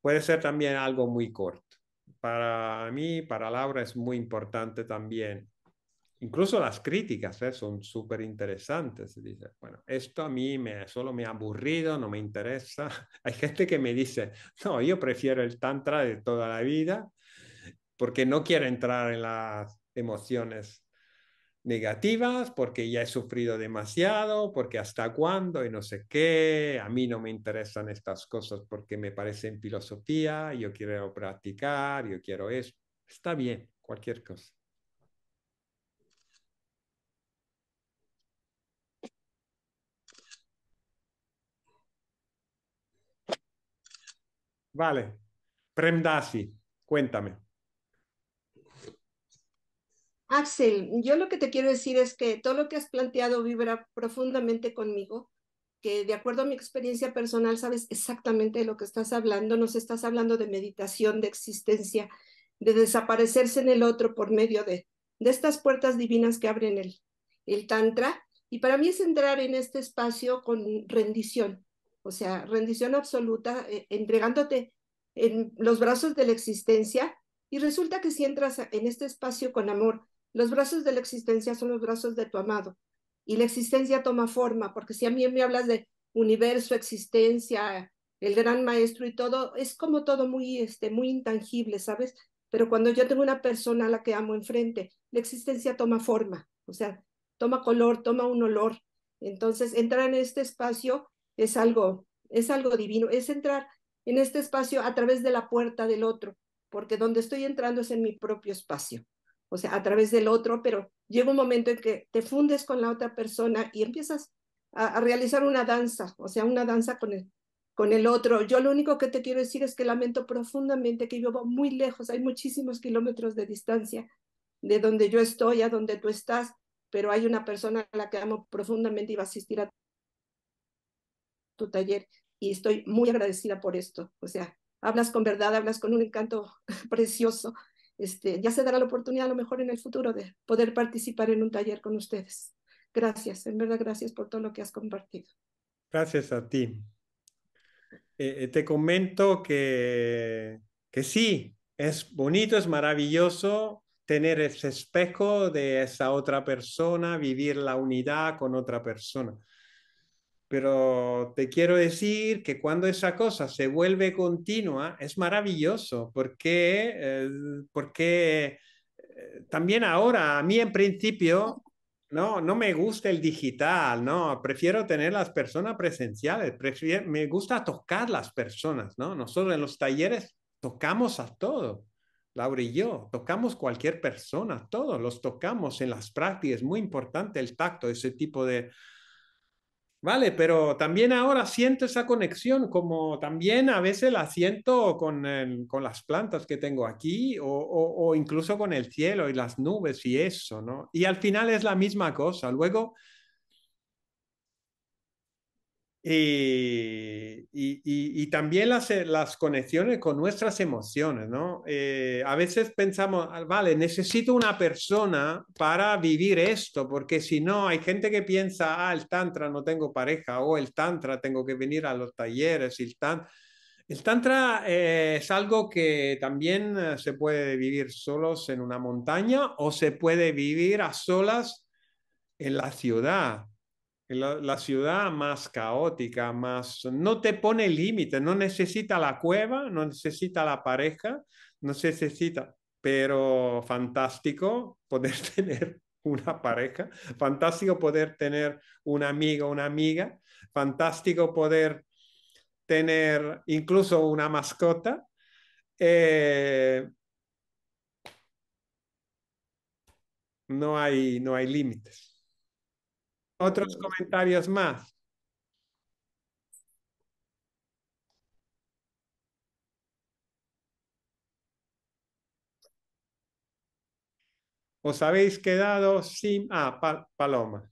S1: Puede ser también algo muy corto. Para mí, para Laura, es muy importante también. Incluso las críticas son súper interesantes. Dice, bueno, esto a mí solo me ha aburrido, no me interesa. Hay gente que me dice, no, yo prefiero el tantra de toda la vida porque no quiero entrar en las emociones negativas, porque ya he sufrido demasiado, porque hasta cuándo y no sé qué. A mí no me interesan estas cosas porque me parecen filosofía, yo quiero practicar, yo quiero eso. Está bien, cualquier cosa. Vale. Premdasi, cuéntame.
S6: Axel, yo lo que te quiero decir es que todo lo que has planteado vibra profundamente conmigo, que de acuerdo a mi experiencia personal sabes exactamente de lo que estás hablando, nos estás hablando de meditación, de existencia, de desaparecerse en el otro por medio de estas puertas divinas que abren el Tantra. Y para mí es entrar en este espacio con rendición, o sea, rendición absoluta, entregándote en los brazos de la existencia. Y resulta que si entras en este espacio con amor, los brazos de la existencia son los brazos de tu amado. Y la existencia toma forma, porque si a mí me hablas de universo, existencia, el gran maestro y todo, es como todo muy intangible, ¿sabes? Pero cuando yo tengo una persona a la que amo enfrente, la existencia toma forma, o sea, toma color, toma un olor. Entonces, entrar en este espacio es algo divino, es entrar en este espacio a través de la puerta del otro, porque donde estoy entrando es en mi propio espacio, o sea, a través del otro, pero llega un momento en que te fundes con la otra persona y empiezas a realizar una danza, o sea, una danza con el otro. Yo lo único que te quiero decir es que lamento profundamente que vivo muy lejos, hay muchísimos kilómetros de distancia de donde yo estoy a donde tú estás, pero hay una persona a la que amo profundamente y va a asistir a tu taller y estoy muy agradecida por esto. O sea, hablas con verdad, hablas con un encanto precioso. Ya se dará la oportunidad a lo mejor en el futuro de poder participar en un taller con ustedes. Gracias, en verdad, gracias por todo lo que has compartido.
S1: Gracias a ti. Te comento que sí, es bonito, es maravilloso tener ese espejo de esa otra persona, vivir la unidad con otra persona. Pero te quiero decir que cuando esa cosa se vuelve continua, es maravilloso, porque también ahora, a mí en principio, no me gusta el digital, no, prefiero tener las personas presenciales, me gusta tocar las personas, ¿no? Nosotros en los talleres tocamos a todo. Laura y yo tocamos cualquier persona, todos los tocamos en las prácticas, es muy importante el tacto, ese tipo de... Vale, pero también ahora siento esa conexión, como también a veces la siento con las plantas que tengo aquí o incluso con el cielo y las nubes y eso, ¿no? Y al final es la misma cosa. Luego, y también las conexiones con nuestras emociones, ¿no? A veces pensamos, "Ah, vale, necesito una persona para vivir esto, porque si no, hay gente que piensa, ah, el tantra no tengo pareja, o el tantra tengo que venir a los talleres, el tantra es algo que también se puede vivir solos en una montaña o se puede vivir a solas en la ciudad. La ciudad más caótica, más no te pone límite, no necesita la cueva, no necesita la pareja, no necesita, pero fantástico poder tener una pareja, fantástico poder tener un amigo, una amiga, fantástico poder tener incluso una mascota. Eh, no hay límites. Otros comentarios más. ¿Os habéis quedado sin... Ah, Paloma.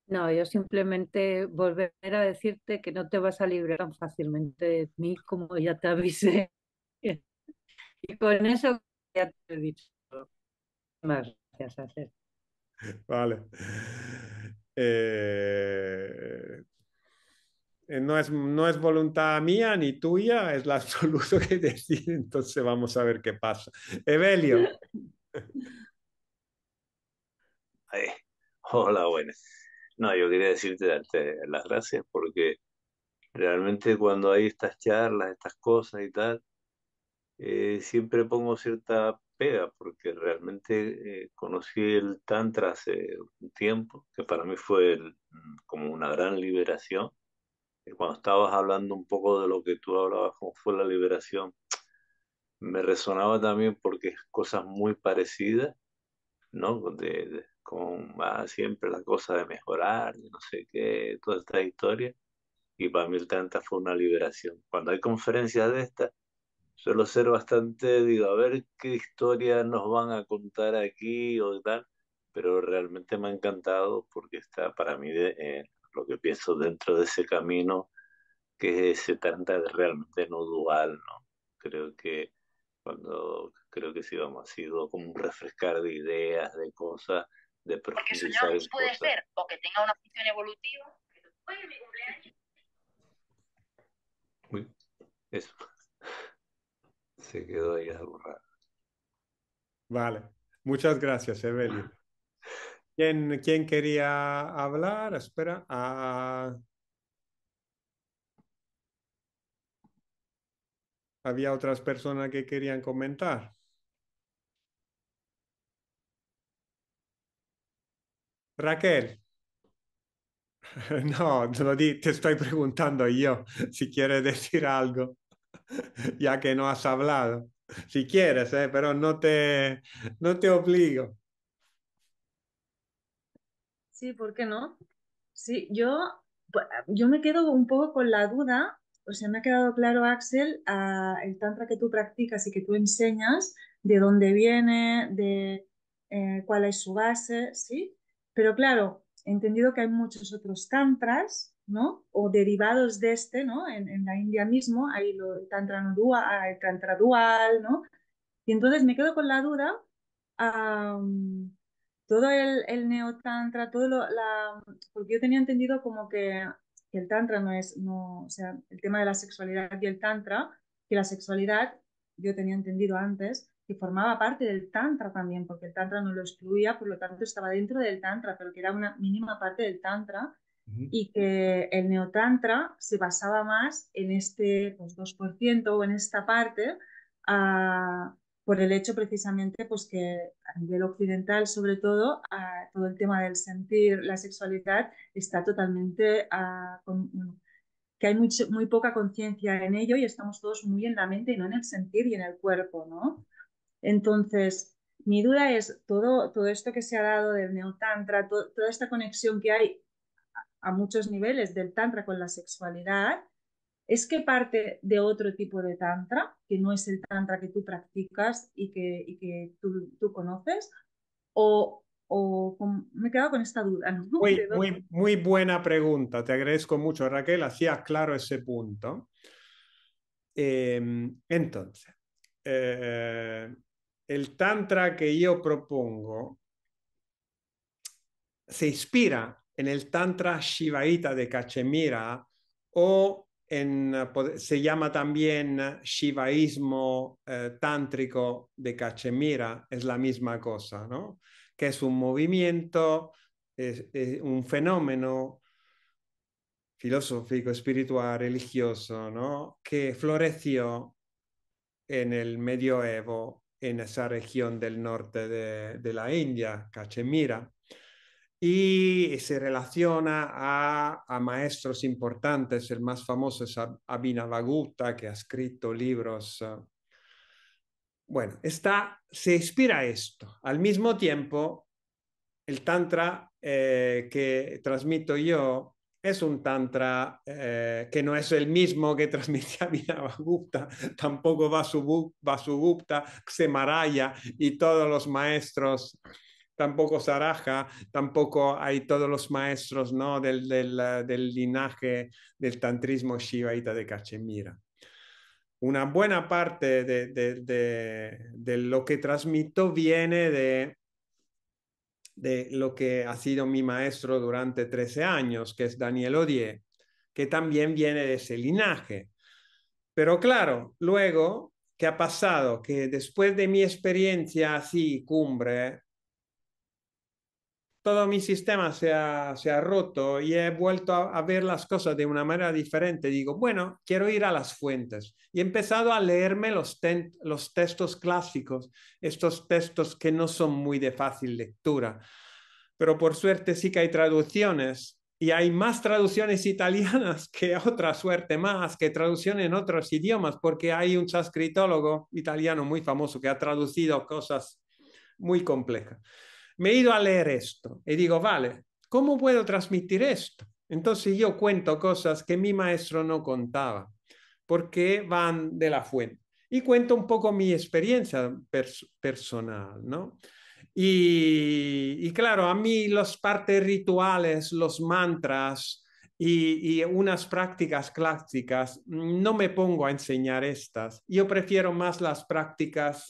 S5: No, yo simplemente volver a decirte que no te vas a librar tan fácilmente de mí como ya te avisé. Y con eso ya te he dicho. Más gracias, Acer.
S1: Vale. Eh, no es voluntad mía ni tuya, es la absoluto que decide, entonces vamos a ver qué pasa. Evelio.
S7: Ay, hola, buenas. No, yo quería darte las gracias porque realmente cuando hay estas charlas, estas cosas y tal, siempre pongo cierta pega porque realmente conocí el Tantra hace un tiempo, que para mí fue como una gran liberación. Y cuando estabas hablando un poco de lo que tú hablabas, cómo fue la liberación, me resonaba también porque es cosas muy parecidas, ¿no? Con siempre la cosa de mejorar, de no sé qué, toda esta historia. Y para mí el Tantra fue una liberación. Cuando hay conferencias de estas, suelo ser bastante, digo, a ver qué historia nos van a contar aquí o tal, pero realmente me ha encantado porque está para mí lo que pienso dentro de ese camino que es ese Tantra realmente no dual, ¿no? Creo que sí, vamos, ha sido como un refrescar de ideas, de cosas, de
S8: Porque
S7: profundizar en
S8: soñamos puede
S7: cosas.
S8: ser o que tenga una función evolutiva. Oye, mi cumpleaños.
S7: Uy, eso, se quedó ahí algo raro.
S1: Vale. Muchas gracias, Evelio. ¿Quién quería hablar? Espera. Había otras personas que querían comentar. Raquel. No, te estoy preguntando yo si quieres decir algo, ya que no has hablado. Si quieres, pero no te obligo.
S9: Sí, ¿por qué no? Sí, yo me quedo un poco con la duda, o sea, me ha quedado claro, Axel, el tantra que tú practicas y que tú enseñas, de dónde viene, de cuál es su base, ¿sí? Pero claro, he entendido que hay muchos otros tantras, ¿no? O derivados de este, ¿no? En la India mismo hay el tantra no dual, el tantra dual, ¿no? Y entonces me quedo con la duda, am, todo el neotantra, porque yo tenía entendido como que el tantra no es, no, o sea, el tema de la sexualidad y el tantra, que la sexualidad, yo tenía entendido antes, que formaba parte del tantra también, porque el tantra no lo excluía, por lo tanto estaba dentro del tantra, pero que era una mínima parte del tantra. y que el neotantra se basaba más en este pues, 2% o en esta parte, por el hecho precisamente pues, que a nivel occidental, sobre todo, todo el tema del sentir, la sexualidad, está totalmente que hay muy poca conciencia en ello y estamos todos muy en la mente y no en el sentir y en el cuerpo, ¿no? Entonces, mi duda es todo esto que se ha dado del neotantra, toda esta conexión que hay a muchos niveles del tantra con la sexualidad, ¿es que parte de otro tipo de tantra, que no es el tantra que tú practicas y que tú conoces? Me he quedado con esta duda, ¿no?
S1: Muy buena pregunta. Te agradezco mucho, Raquel. Así aclaro ese punto. Entonces, el tantra que yo propongo se inspira en el tantra shivaíta de Cachemira o se llama también shivaísmo tántrico de Cachemira, es la misma cosa, ¿no? Que es un movimiento, es un fenómeno filosófico, espiritual, religioso, ¿no? Que floreció en el medioevo en esa región del norte de la India, Cachemira, y se relaciona a maestros importantes. El más famoso es Abhinavagupta, que ha escrito libros. Bueno, se inspira a esto. Al mismo tiempo, el tantra que transmito yo es un tantra que no es el mismo que transmite Abhinavagupta, tampoco Vasubhupta, Ksemaraya y todos los maestros, tampoco Saraja, tampoco hay todos los maestros, ¿no? del linaje del tantrismo shivaíta de Cachemira. Una buena parte de lo que transmito viene de lo que ha sido mi maestro durante 13 años, que es Daniel Odier, que también viene de ese linaje. Pero claro, luego, ¿qué ha pasado? Que después de mi experiencia así, cumbre, todo mi sistema se ha roto y he vuelto a ver las cosas de una manera diferente. Digo, bueno, quiero ir a las fuentes. Y he empezado a leerme los textos clásicos, estos textos que no son muy de fácil lectura. Pero por suerte sí que hay traducciones y hay más traducciones italianas que otra suerte más, que traducciones en otros idiomas, porque hay un sanskritólogo italiano muy famoso que ha traducido cosas muy complejas. Me he ido a leer esto y digo, vale, ¿cómo puedo transmitir esto? Entonces yo cuento cosas que mi maestro no contaba, porque van de la fuente. Y cuento un poco mi experiencia personal, ¿no? Y claro, a mí las partes rituales, los mantras y unas prácticas clásicas, no me pongo a enseñar estas. Yo prefiero más las prácticas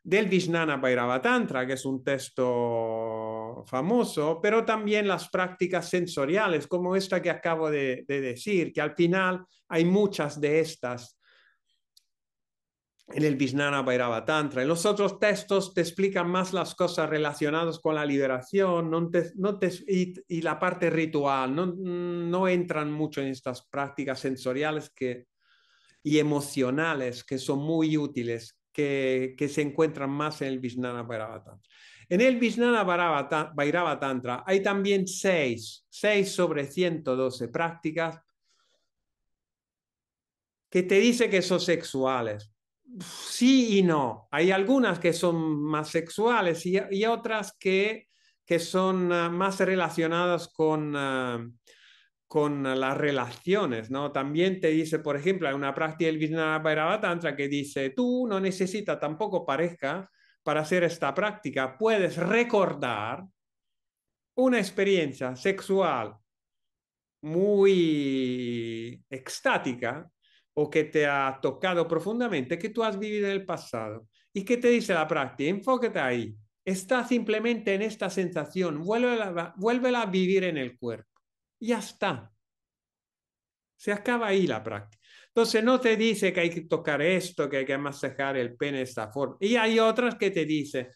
S1: del Vijnana Bhairava Tantra, que es un texto famoso, pero también las prácticas sensoriales, como esta que acabo de decir, que al final hay muchas de estas en el Vijnana Bhairava Tantra. En los otros textos te explican más las cosas relacionadas con la liberación y la parte ritual. No entran mucho en estas prácticas sensoriales y emocionales que son muy útiles, que se encuentran más en el Vijnana Bhairava Tantra. En el Vijnana Bhairava Tantra hay también 6 sobre 112 prácticas que te dice que son sexuales. Sí y no. Hay algunas que son más sexuales y otras que son más relacionadas con las relaciones, ¿no? También te dice, por ejemplo, hay una práctica del Vijnana Bhairava Tantra que dice, tú no necesitas tampoco pareja para hacer esta práctica, puedes recordar una experiencia sexual muy extática o que te ha tocado profundamente, que tú has vivido en el pasado. ¿Y qué te dice la práctica? Enfócate ahí. Está simplemente en esta sensación, vuélvela a vivir en el cuerpo. Ya está. Se acaba ahí la práctica. Entonces no te dice que hay que tocar esto, que hay que masajar el pene de esta forma. Y hay otras que te dicen,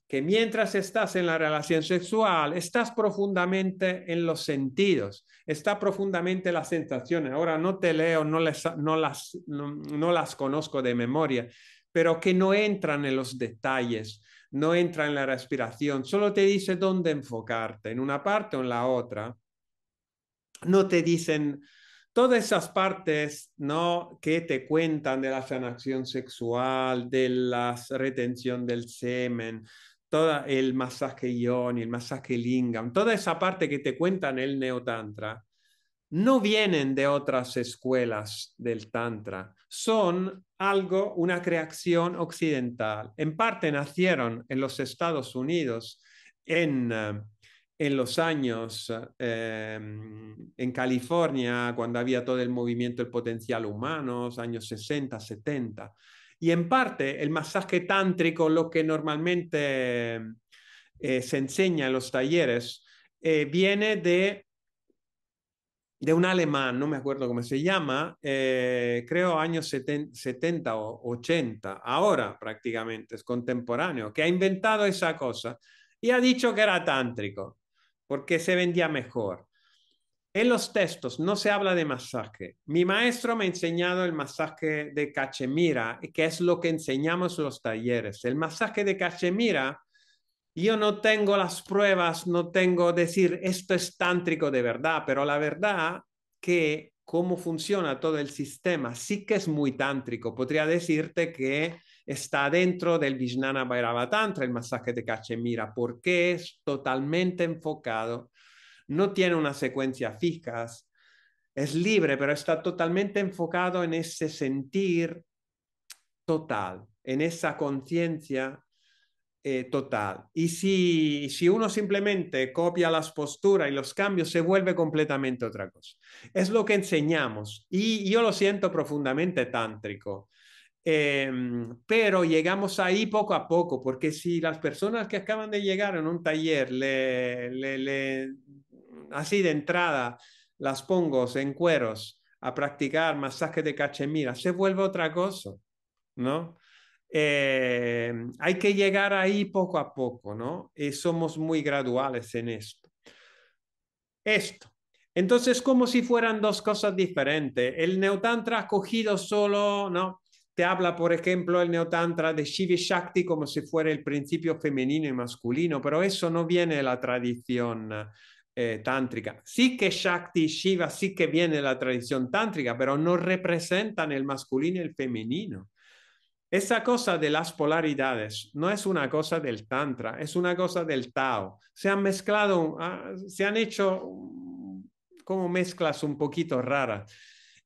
S1: que mientras estás en la relación sexual, estás profundamente en los sentidos, está profundamente las sensaciones. Ahora no te leo, no las conozco de memoria, pero que no entran en los detalles, no entran en la respiración, solo te dice dónde enfocarte, en una parte o en la otra. No te dicen todas esas partes, ¿no?, que te cuentan de la sanación sexual, de la retención del semen, todo el masaje yoni, el masaje lingam, toda esa parte que te cuentan el neotantra, no vienen de otras escuelas del tantra, son algo, una creación occidental. En parte nacieron en los Estados Unidos en los años, en California, cuando había todo el movimiento del potencial humano, años 60, 70. Y en parte el masaje tántrico, lo que normalmente se enseña en los talleres, viene de un alemán, no me acuerdo cómo se llama, creo años 70 o 80, ahora prácticamente es contemporáneo, que ha inventado esa cosa y ha dicho que era tántrico, porque se vendía mejor. En los textos no se habla de masaje. Mi maestro me ha enseñado el masaje de cachemira, que es lo que enseñamos en los talleres. El masaje de cachemira, yo no tengo las pruebas, no tengo decir esto es tántrico de verdad, pero la verdad que cómo funciona todo el sistema sí que es muy tántrico. Podría decirte que está dentro del Vijnana Bhairava Tantra, el masaje de cachemira, porque es totalmente enfocado, no tiene una secuencia fija, es libre, pero está totalmente enfocado en ese sentir total, en esa conciencia total. Y si uno simplemente copia las posturas y los cambios, se vuelve completamente otra cosa. Es lo que enseñamos y yo lo siento profundamente tántrico. Pero llegamos ahí poco a poco, porque si las personas que acaban de llegar en un taller, así de entrada, las pongo en cueros a practicar masaje de cachemira, se vuelve otra cosa, ¿no? Hay que llegar ahí poco a poco, ¿no? Y somos muy graduales en esto. Entonces, como si fueran dos cosas diferentes. El neotantra cogido solo, ¿no? Te habla, por ejemplo, el neotantra de Shiva y Shakti como si fuera el principio femenino y masculino, pero eso no viene de la tradición tántrica. Sí que Shakti y Shiva sí que viene de la tradición tántrica, pero no representan el masculino y el femenino. Esa cosa de las polaridades no es una cosa del Tantra, es una cosa del Tao. Se han mezclado, se han hecho como mezclas un poquito raras.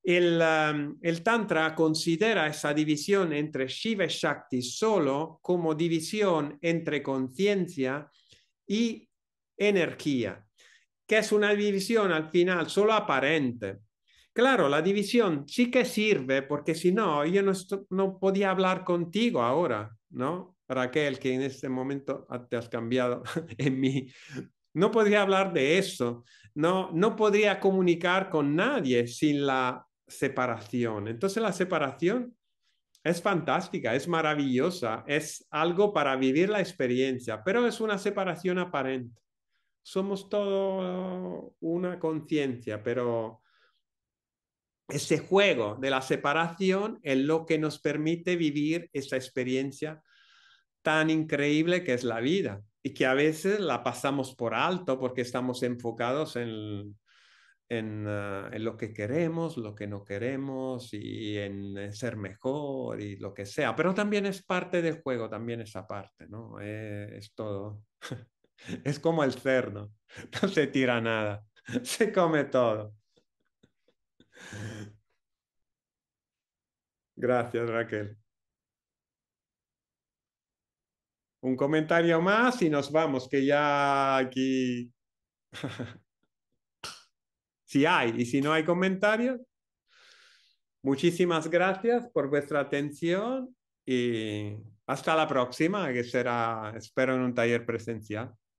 S1: El Tantra considera esa división entre Shiva y Shakti solo como división entre conciencia y energía, que es una división al final solo aparente. Claro, la división sí que sirve porque si no, yo no podía hablar contigo ahora, ¿no? Raquel, que en este momento te has cambiado en mí. No podría hablar de eso, no podría comunicar con nadie sin la separación. Entonces la separación es fantástica, es maravillosa, es algo para vivir la experiencia, pero es una separación aparente. Somos todo una conciencia, pero ese juego de la separación es lo que nos permite vivir esa experiencia tan increíble que es la vida y que a veces la pasamos por alto porque estamos enfocados en lo que queremos, lo que no queremos y en ser mejor y lo que sea. Pero también es parte del juego, también esa parte, ¿no? Es todo. Es como el cerdo, no se tira nada, se come todo. Gracias, Raquel. Un comentario más y nos vamos, que ya aquí... si hay, y si no hay comentarios, muchísimas gracias por vuestra atención y hasta la próxima, que será, espero, en un taller presencial.